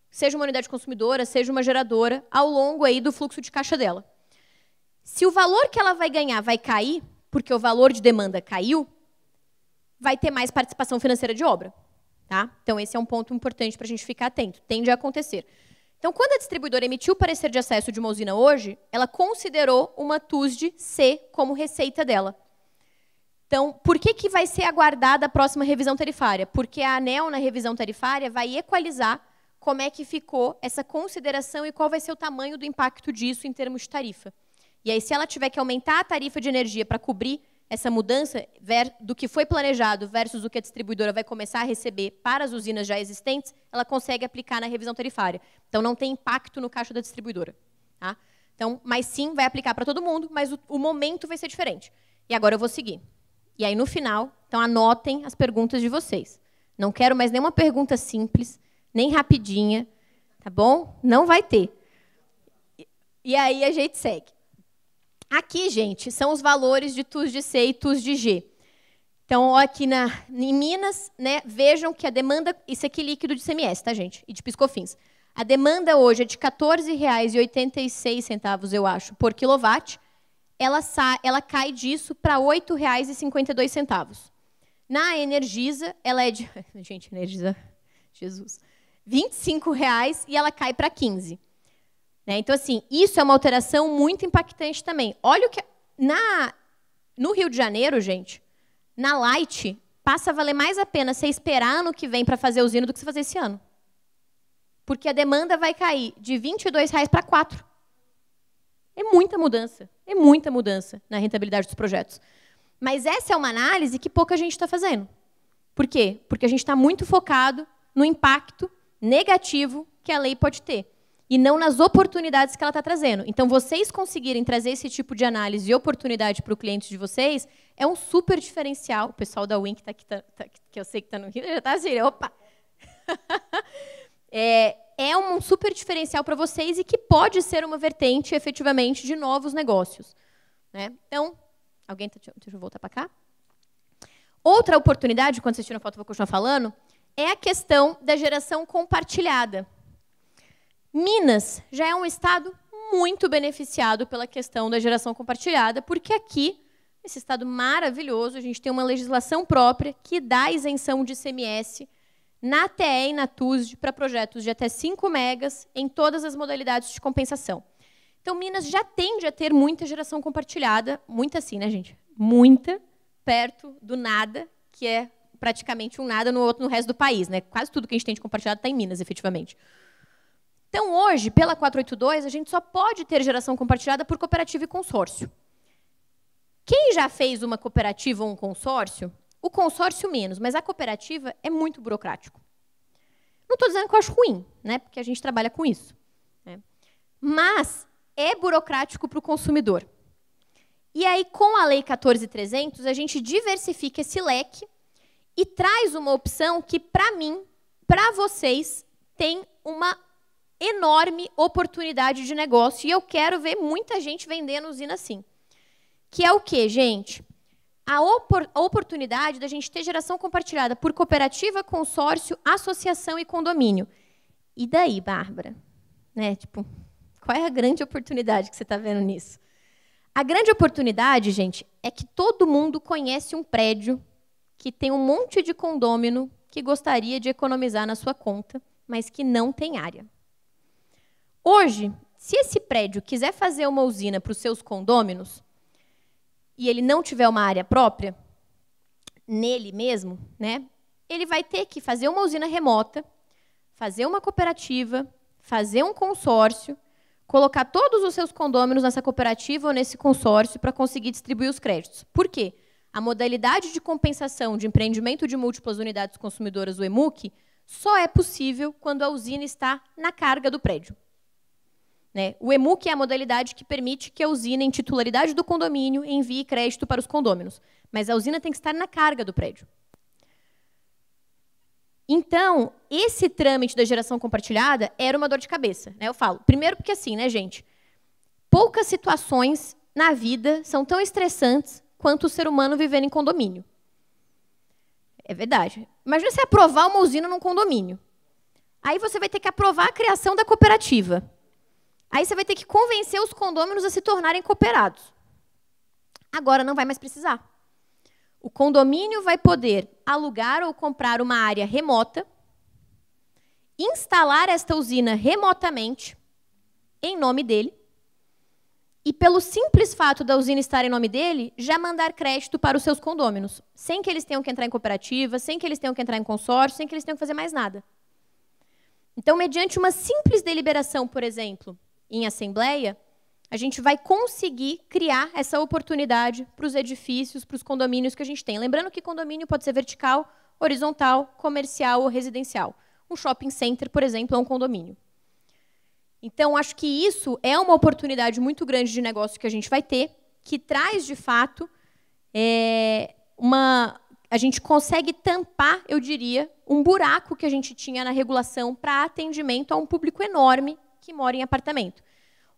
S1: seja uma unidade consumidora, seja uma geradora, ao longo aí do fluxo de caixa dela. Se o valor que ela vai ganhar vai cair, porque o valor de demanda caiu, vai ter mais participação financeira de obra. Tá? Então, esse é um ponto importante para a gente ficar atento. Tende a acontecer. Então, quando a distribuidora emitiu o parecer de acesso de uma usina hoje, ela considerou uma TUSD C como receita dela. Então, por que vai ser aguardada a próxima revisão tarifária? Porque a ANEEL, na revisão tarifária, vai equalizar como é que ficou essa consideração e qual vai ser o tamanho do impacto disso em termos de tarifa. E aí, se ela tiver que aumentar a tarifa de energia para cobrir essa mudança do que foi planejado versus o que a distribuidora vai começar a receber para as usinas já existentes, ela consegue aplicar na revisão tarifária. Então, não tem impacto no caixa da distribuidora. Tá? Então, mas sim, vai aplicar para todo mundo, mas o momento vai ser diferente. E agora eu vou seguir. E aí, no final, então anotem as perguntas de vocês. Não quero mais nenhuma pergunta simples, nem rapidinha, tá bom? Não vai ter. E aí a gente segue. Aqui, gente, são os valores de TUSD C e TUSD G. Então, aqui em Minas, né, vejam que a demanda, isso aqui é líquido de ICMS, tá, gente? E de PiscoFins. A demanda hoje é de R$ 14,86, eu acho, por quilowatt. Ela cai disso para R$ 8,52. Na Energisa, ela é de... Gente, Energisa, Jesus. R$ 25,00 e ela cai para 15. Então, assim, isso é uma alteração muito impactante também. Olha o que... No Rio de Janeiro, gente, na Light, passa a valer mais a pena você esperar ano que vem para fazer a usina do que você fazer esse ano. Porque a demanda vai cair de R$ 22,00 para 4. É muita mudança na rentabilidade dos projetos. Mas essa é uma análise que pouca gente está fazendo. Por quê? Porque a gente está muito focado no impacto negativo que a lei pode ter. E não nas oportunidades que ela está trazendo. Então, vocês conseguirem trazer esse tipo de análise e oportunidade para o cliente de vocês é um super diferencial. O pessoal da Win, que está aqui, que eu sei que está no Rio, já está assim, opa! É um super diferencial para vocês e que pode ser uma vertente, efetivamente, de novos negócios. Né? Então, deixa eu voltar para cá. Outra oportunidade, quando vocês tiram a foto, eu vou continuar falando, é a questão da geração compartilhada. Minas já é um estado muito beneficiado pela questão da geração compartilhada, porque aqui, nesse estado maravilhoso, a gente tem uma legislação própria que dá isenção de ICMS na TE e na TUSD para projetos de até 5 megas em todas as modalidades de compensação. Então, Minas já tende a ter muita geração compartilhada, muita assim, né, gente? Muita, perto do nada, que é praticamente um nada no resto do país. Né? Quase tudo que a gente tem de compartilhado está em Minas, efetivamente. Então, hoje, pela 482, a gente só pode ter geração compartilhada por cooperativa e consórcio. Quem já fez uma cooperativa ou um consórcio, o consórcio menos, mas a cooperativa é muito burocrático. Não estou dizendo que eu acho ruim, né, porque a gente trabalha com isso. Né? Mas é burocrático para o consumidor. E aí, com a Lei 14.300, a gente diversifica esse leque e traz uma opção que, para mim, para vocês, tem uma enorme oportunidade de negócio. E eu quero ver muita gente vendendo usina assim. Que é o quê, gente? A oportunidade da gente ter geração compartilhada por cooperativa, consórcio, associação e condomínio. E daí, Bárbara? Né? Tipo, qual é a grande oportunidade que você está vendo nisso? A grande oportunidade, gente, é que todo mundo conhece um prédio que tem um monte de condômino que gostaria de economizar na sua conta, mas que não tem área. Hoje, se esse prédio quiser fazer uma usina para os seus condôminos e ele não tiver uma área própria, nele mesmo, né, ele vai ter que fazer uma usina remota, fazer uma cooperativa, fazer um consórcio, colocar todos os seus condôminos nessa cooperativa ou nesse consórcio para conseguir distribuir os créditos. Por quê? A modalidade de compensação de empreendimento de múltiplas unidades consumidoras, o EMUC, só é possível quando a usina está na carga do prédio. Né? O EMUC é a modalidade que permite que a usina, em titularidade do condomínio, envie crédito para os condôminos. Mas a usina tem que estar na carga do prédio. Então, esse trâmite da geração compartilhada era uma dor de cabeça. Né? Eu falo, primeiro porque assim, né, gente? Poucas situações na vida são tão estressantes quanto o ser humano vivendo em condomínio. É verdade. Imagina você aprovar uma usina num condomínio. Aí você vai ter que aprovar a criação da cooperativa. Aí você vai ter que convencer os condôminos a se tornarem cooperados. Agora não vai mais precisar. O condomínio vai poder alugar ou comprar uma área remota, instalar esta usina remotamente, em nome dele, e pelo simples fato da usina estar em nome dele, já mandar crédito para os seus condôminos, sem que eles tenham que entrar em cooperativa, sem que eles tenham que entrar em consórcio, sem que eles tenham que fazer mais nada. Então, mediante uma simples deliberação, por exemplo, em assembleia, a gente vai conseguir criar essa oportunidade para os edifícios, para os condomínios que a gente tem. Lembrando que condomínio pode ser vertical, horizontal, comercial ou residencial. Um shopping center, por exemplo, é um condomínio. Então, acho que isso é uma oportunidade muito grande de negócio que a gente vai ter, que traz, de fato, a gente consegue tampar, eu diria, um buraco que a gente tinha na regulação para atendimento a um público enorme que mora em apartamento.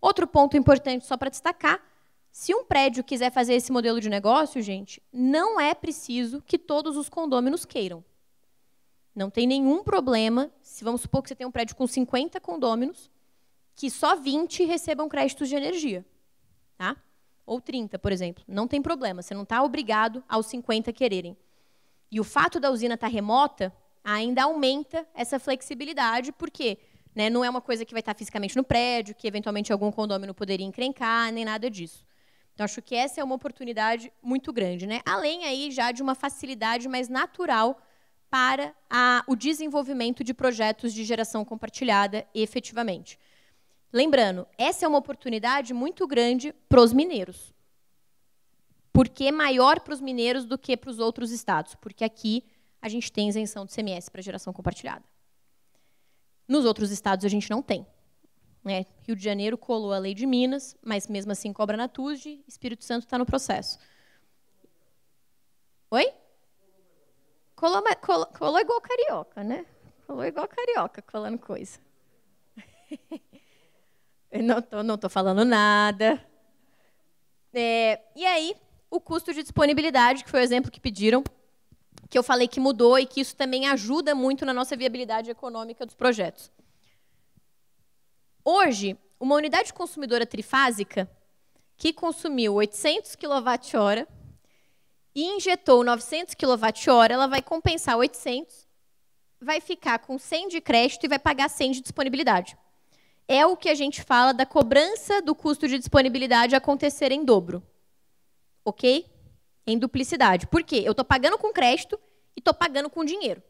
S1: Outro ponto importante, só para destacar, se um prédio quiser fazer esse modelo de negócio, gente, não é preciso que todos os condôminos queiram. Não tem nenhum problema, se vamos supor que você tem um prédio com 50 condôminos, que só 20 recebam créditos de energia. Tá? Ou 30, por exemplo. Não tem problema, você não está obrigado aos 50 quererem. E o fato da usina estar remota ainda aumenta essa flexibilidade, porque né, não é uma coisa que vai estar fisicamente no prédio, que eventualmente algum condômino poderia encrencar, nem nada disso. Então, acho que essa é uma oportunidade muito grande. Né? Além aí já de uma facilidade mais natural para o desenvolvimento de projetos de geração compartilhada efetivamente. Lembrando, essa é uma oportunidade muito grande para os mineiros. Por que maior para os mineiros do que para os outros estados? Porque aqui a gente tem isenção do ICMS para geração compartilhada. Nos outros estados a gente não tem. Né? Rio de Janeiro colou a lei de Minas, mas mesmo assim cobra na TUSD, Espírito Santo está no processo. Oi? Colou igual carioca, né? Colou igual carioca, colando coisa. Eu não estou falando nada. E aí, o custo de disponibilidade, que foi o exemplo que pediram, que eu falei que mudou e que isso também ajuda muito na nossa viabilidade econômica dos projetos. Hoje, uma unidade consumidora trifásica que consumiu 800 kWh e injetou 900 kWh, ela vai compensar 800, vai ficar com 100 de crédito e vai pagar 100 de disponibilidade. É o que a gente fala da cobrança do custo de disponibilidade acontecer em dobro. Ok? Em duplicidade. Por quê? Eu estou pagando com crédito e estou pagando com dinheiro.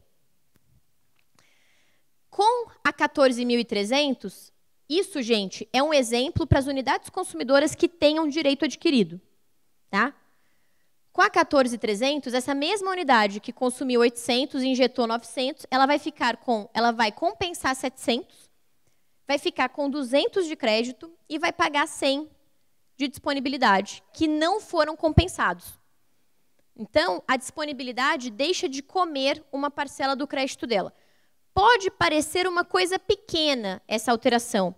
S1: Com a 14.300, isso, gente, é um exemplo para as unidades consumidoras que tenham direito adquirido. Tá? Com a 14.300, essa mesma unidade que consumiu 800 e injetou 900, ela vai compensar 700, vai ficar com 200 de crédito e vai pagar 100 de disponibilidade, que não foram compensados. Então, a disponibilidade deixa de comer uma parcela do crédito dela. Pode parecer uma coisa pequena essa alteração,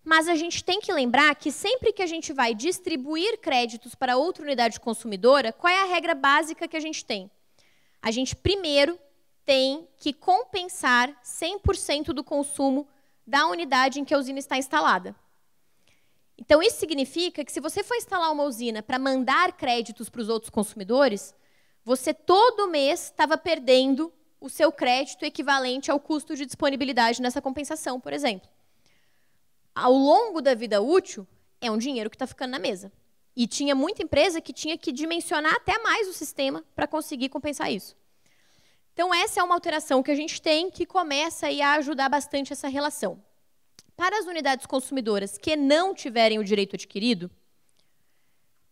S1: mas a gente tem que lembrar que sempre que a gente vai distribuir créditos para outra unidade consumidora, qual é a regra básica que a gente tem? A gente primeiro tem que compensar 100% do consumo da unidade em que a usina está instalada. Então, isso significa que se você for instalar uma usina para mandar créditos para os outros consumidores, você todo mês estava perdendo o seu crédito equivalente ao custo de disponibilidade nessa compensação, por exemplo. Ao longo da vida útil, é um dinheiro que está ficando na mesa. E tinha muita empresa que tinha que dimensionar até mais o sistema para conseguir compensar isso. Então, essa é uma alteração que a gente tem que começa a ajudar bastante essa relação. Para as unidades consumidoras que não tiverem o direito adquirido,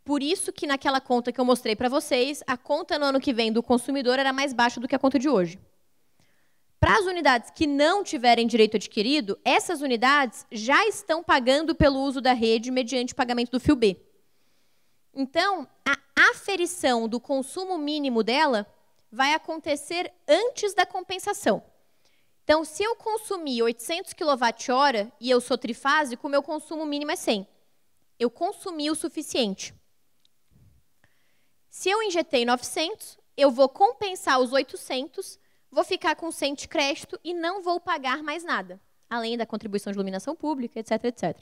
S1: por isso que naquela conta que eu mostrei para vocês, a conta no ano que vem do consumidor era mais baixa do que a conta de hoje. Para as unidades que não tiverem direito adquirido, essas unidades já estão pagando pelo uso da rede mediante pagamento do fio B. Então, a aferição do consumo mínimo dela vai acontecer antes da compensação. Então, se eu consumir 800 kWh e eu sou trifásico, o meu consumo mínimo é 100. Eu consumi o suficiente. Se eu injetei 900, eu vou compensar os 800, vou ficar com 100 de crédito e não vou pagar mais nada, além da contribuição de iluminação pública, etc, etc.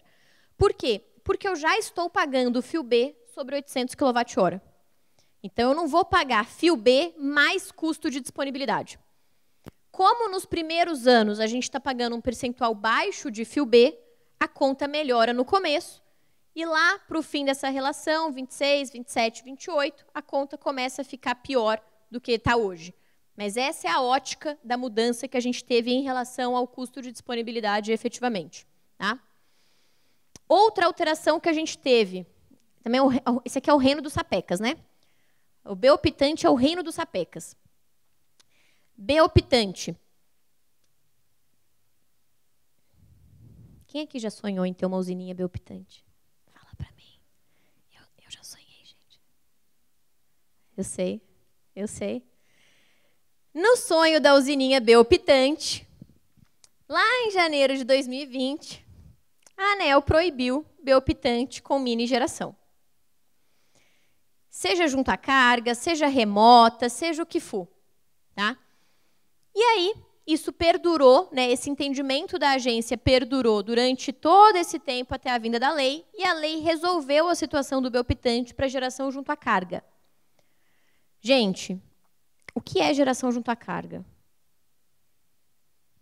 S1: Por quê? Porque eu já estou pagando o fio B sobre 800 kWh. Então, eu não vou pagar fio B mais custo de disponibilidade. Como nos primeiros anos a gente está pagando um percentual baixo de fio B, a conta melhora no começo, e lá para o fim dessa relação, 26, 27, 28, a conta começa a ficar pior do que está hoje. Mas essa é a ótica da mudança que a gente teve em relação ao custo de disponibilidade efetivamente. Tá? Outra alteração que a gente teve, também esse aqui é o reino dos sapecas, né? O beoptante é o reino dos sapecas. Beoptante. Quem aqui já sonhou em ter uma usininha beoptante? Fala pra mim. Eu já sonhei, gente. Eu sei. No sonho da usininha beoptante, lá em janeiro de 2020, a ANEEL proibiu beoptante com mini geração. Seja junto à carga, seja remota, seja o que for. Tá? E aí, isso perdurou, né, esse entendimento da agência perdurou durante todo esse tempo até a vinda da lei, e a lei resolveu a situação do beoptante para geração junto à carga. Gente, o que é geração junto à carga?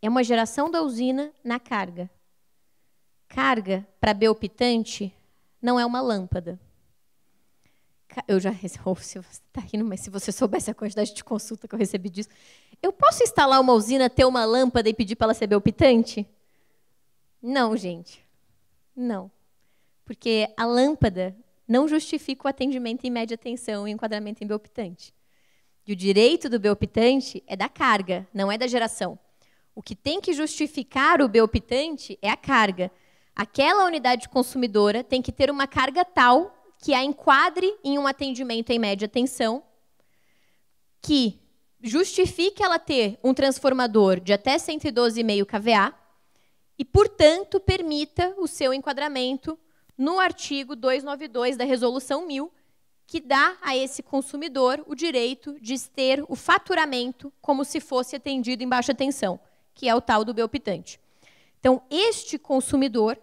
S1: É uma geração da usina na carga. Carga, para beoptante, não é uma lâmpada. Eu já recebi, se você está rindo, mas se você soubesse a quantidade de consulta que eu recebi disso, eu posso instalar uma usina, ter uma lâmpada e pedir para ela ser beoptante? Não, gente. Não. Porque a lâmpada não justifica o atendimento em média tensão e enquadramento em beoptante. E o direito do beoptante é da carga, não é da geração. O que tem que justificar o beoptante é a carga. Aquela unidade consumidora tem que ter uma carga tal que a enquadre em um atendimento em média tensão, que justifique ela ter um transformador de até 112,5 kVA e, portanto, permita o seu enquadramento no artigo 292 da Resolução 1000, que dá a esse consumidor o direito de ter o faturamento como se fosse atendido em baixa tensão, que é o tal do beoptante. Então, este consumidor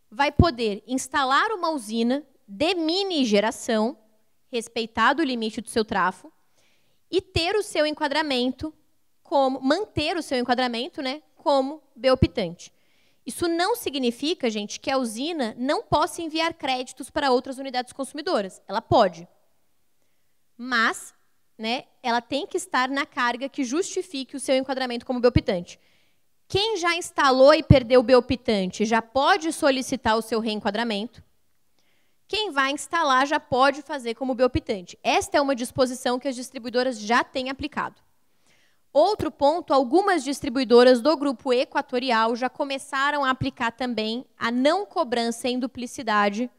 S1: vai poder instalar uma usina de mini geração, respeitado o limite do seu trafo, e ter o seu enquadramento, manter o seu enquadramento, né, como beoptante. Isso não significa, gente, que a usina não possa enviar créditos para outras unidades consumidoras. Ela pode. Mas, né, ela tem que estar na carga que justifique o seu enquadramento como beoptante. Quem já instalou e perdeu o beoptante já pode solicitar o seu reenquadramento. Quem vai instalar já pode fazer como beoptante. Esta é uma disposição que as distribuidoras já têm aplicado. Outro ponto, algumas distribuidoras do grupo Equatorial já começaram a aplicar também a não cobrança em duplicidade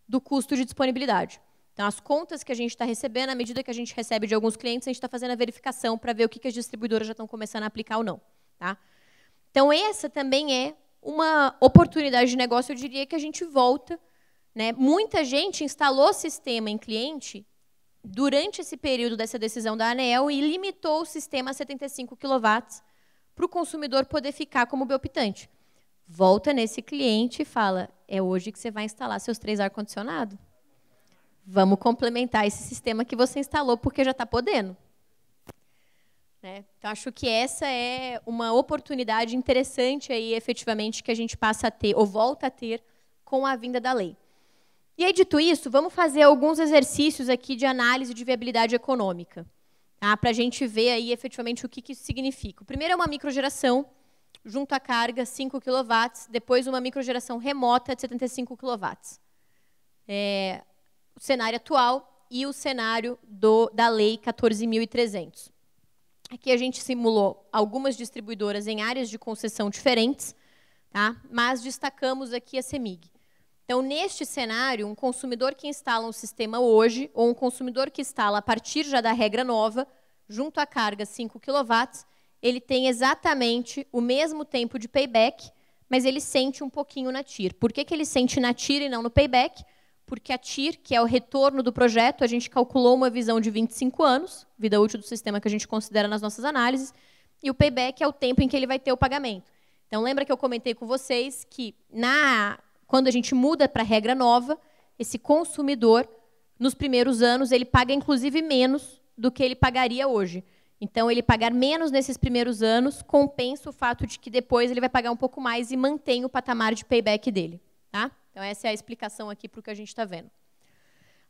S1: do custo de disponibilidade. Então, as contas que a gente está recebendo, à medida que a gente recebe de alguns clientes, a gente está fazendo a verificação para ver o que as distribuidoras já estão começando a aplicar ou não. Tá? Então, essa também é uma oportunidade de negócio, eu diria, que a gente volta. Né? Muita gente instalou sistema em cliente durante esse período dessa decisão da ANEEL e limitou o sistema a 75 kW para o consumidor poder ficar como bioptante. Volta nesse cliente e fala, é hoje que você vai instalar seus 3 ar-condicionado? Vamos complementar esse sistema que você instalou, porque já está podendo. Né? Então, acho que essa é uma oportunidade interessante, aí, efetivamente, que a gente passa a ter, ou volta a ter, com a vinda da lei. E aí, dito isso, vamos fazer alguns exercícios aqui de análise de viabilidade econômica, tá? Para a gente ver aí, efetivamente, o que isso significa. O primeiro é uma microgeração, junto à carga, 5 kW, depois uma microgeração remota de 75 kW. O cenário atual e o cenário da Lei 14.300. Aqui a gente simulou algumas distribuidoras em áreas de concessão diferentes, tá? Mas destacamos aqui a CEMIG. Então, neste cenário, um consumidor que instala um sistema hoje, ou um consumidor que instala a partir já da regra nova, junto à carga 5 kW, ele tem exatamente o mesmo tempo de payback, mas ele sente um pouquinho na TIR. Por que ele sente na TIR e não no payback? Porque a TIR, que é o retorno do projeto, a gente calculou uma visão de 25 anos, vida útil do sistema que a gente considera nas nossas análises, e o payback é o tempo em que ele vai ter o pagamento. Então, lembra que eu comentei com vocês que, quando a gente muda para a regra nova, esse consumidor, nos primeiros anos, ele paga, inclusive, menos do que ele pagaria hoje. Então, ele pagar menos nesses primeiros anos compensa o fato de que depois ele vai pagar um pouco mais e mantém o patamar de payback dele. Tá? Então, essa é a explicação aqui para o que a gente está vendo.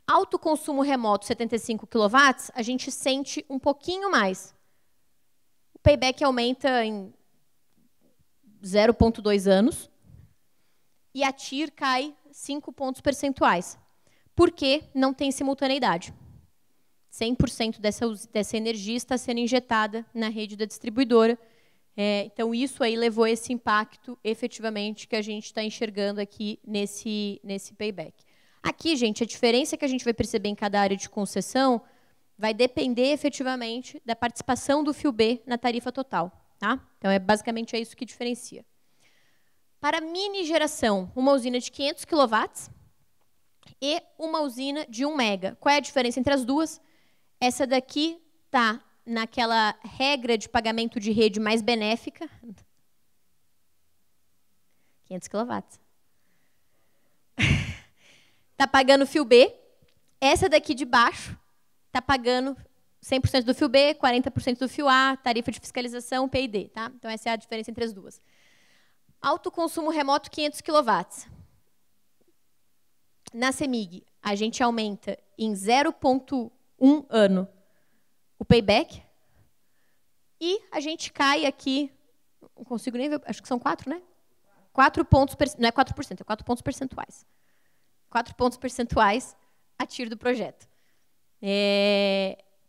S1: Alto consumo remoto, 75 kW, a gente sente um pouquinho mais. O payback aumenta em 0,2 anos e a TIR cai 5 pontos percentuais. Por que não tem simultaneidade? 100% dessa energia está sendo injetada na rede da distribuidora. Então, isso aí levou esse impacto, efetivamente, que a gente está enxergando aqui nesse payback. Aqui, gente, a diferença que a gente vai perceber em cada área de concessão vai depender, efetivamente, da participação do fio B na tarifa total. Tá? Então, basicamente é isso que diferencia. Para mini geração, uma usina de 500 kW e uma usina de 1 MW. Qual é a diferença entre as duas? Essa daqui está naquela regra de pagamento de rede mais benéfica. 500 kW. Está pagando fio B. Essa daqui de baixo está pagando 100% do fio B, 40% do fio A, tarifa de fiscalização, PID. Tá? Então, essa é a diferença entre as duas. Alto consumo remoto, 500 kW. Na CEMIG, a gente aumenta em 0,1 ano o payback e a gente cai aqui, não consigo nem ver, acho que são 4, né? 4 pontos, não é 4%, é 4 pontos percentuais. 4 pontos percentuais a TIR do projeto.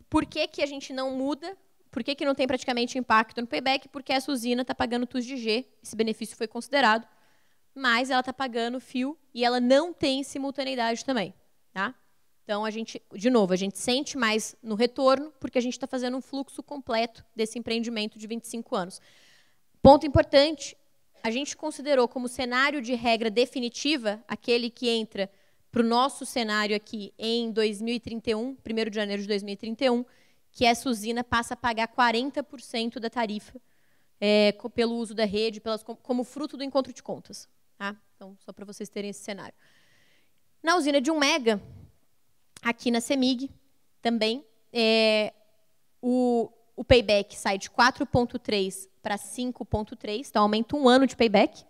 S1: Por que a gente não muda? Por que não tem praticamente impacto no payback? Porque essa usina está pagando TUS de G, esse benefício foi considerado, mas ela está pagando fio e ela não tem simultaneidade também. Tá? Então, de novo, a gente sente mais no retorno, porque a gente está fazendo um fluxo completo desse empreendimento de 25 anos. Ponto importante, a gente considerou como cenário de regra definitiva, aquele que entra para o nosso cenário aqui em 2031, 1º de janeiro de 2031, que essa usina passa a pagar 40% da tarifa pelo uso da rede, como fruto do encontro de contas. Tá? Então, só para vocês terem esse cenário. Na usina de 1 MW, aqui na CEMIG, também, o payback sai de 4,3 para 5,3, então aumenta 1 ano de payback.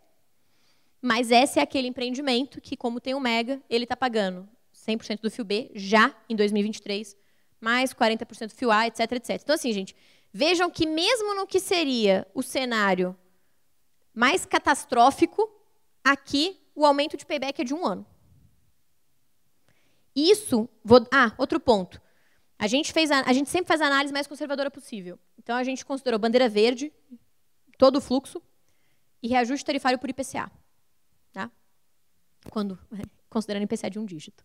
S1: Mas esse é aquele empreendimento que, como tem 1 MW, ele está pagando 100% do fio B já em 2023, mais 40% do fio A, etc, etc. Então, assim, gente, vejam que mesmo no que seria o cenário mais catastrófico, aqui o aumento de payback é de 1 ano. Isso, outro ponto. A gente sempre faz a análise mais conservadora possível. Então, a gente considerou bandeira verde, todo o fluxo, e reajuste tarifário por IPCA. Tá? Considerando IPCA de 1 dígito.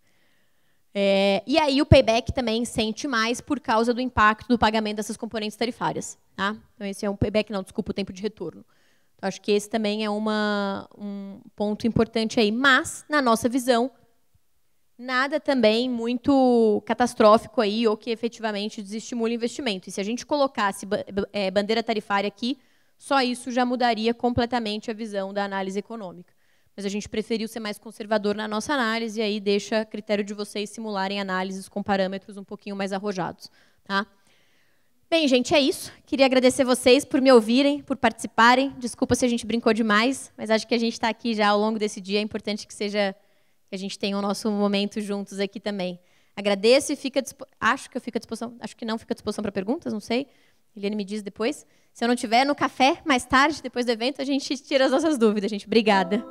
S1: E aí o payback também sente mais por causa do impacto do pagamento dessas componentes tarifárias. Tá? Então, esse é um payback, não, desculpa, o tempo de retorno. Então, acho que esse também é um ponto importante aí. Mas, na nossa visão, nada também muito catastrófico aí ou que efetivamente desestimule o investimento. E se a gente colocasse bandeira tarifária aqui, só isso já mudaria completamente a visão da análise econômica. Mas a gente preferiu ser mais conservador na nossa análise e aí deixa a critério de vocês simularem análises com parâmetros um pouquinho mais arrojados. Tá? Bem, gente, é isso. Queria agradecer vocês por me ouvirem, por participarem. Desculpa se a gente brincou demais, mas acho que a gente está aqui já ao longo desse dia. É importante que a gente tenha o nosso momento juntos aqui também. Agradeço e acho que eu fico à disposição. Acho que não fico à disposição para perguntas, não sei. Eliane me diz depois. Se eu não tiver no café, mais tarde, depois do evento, a gente tira as nossas dúvidas, gente. Obrigada.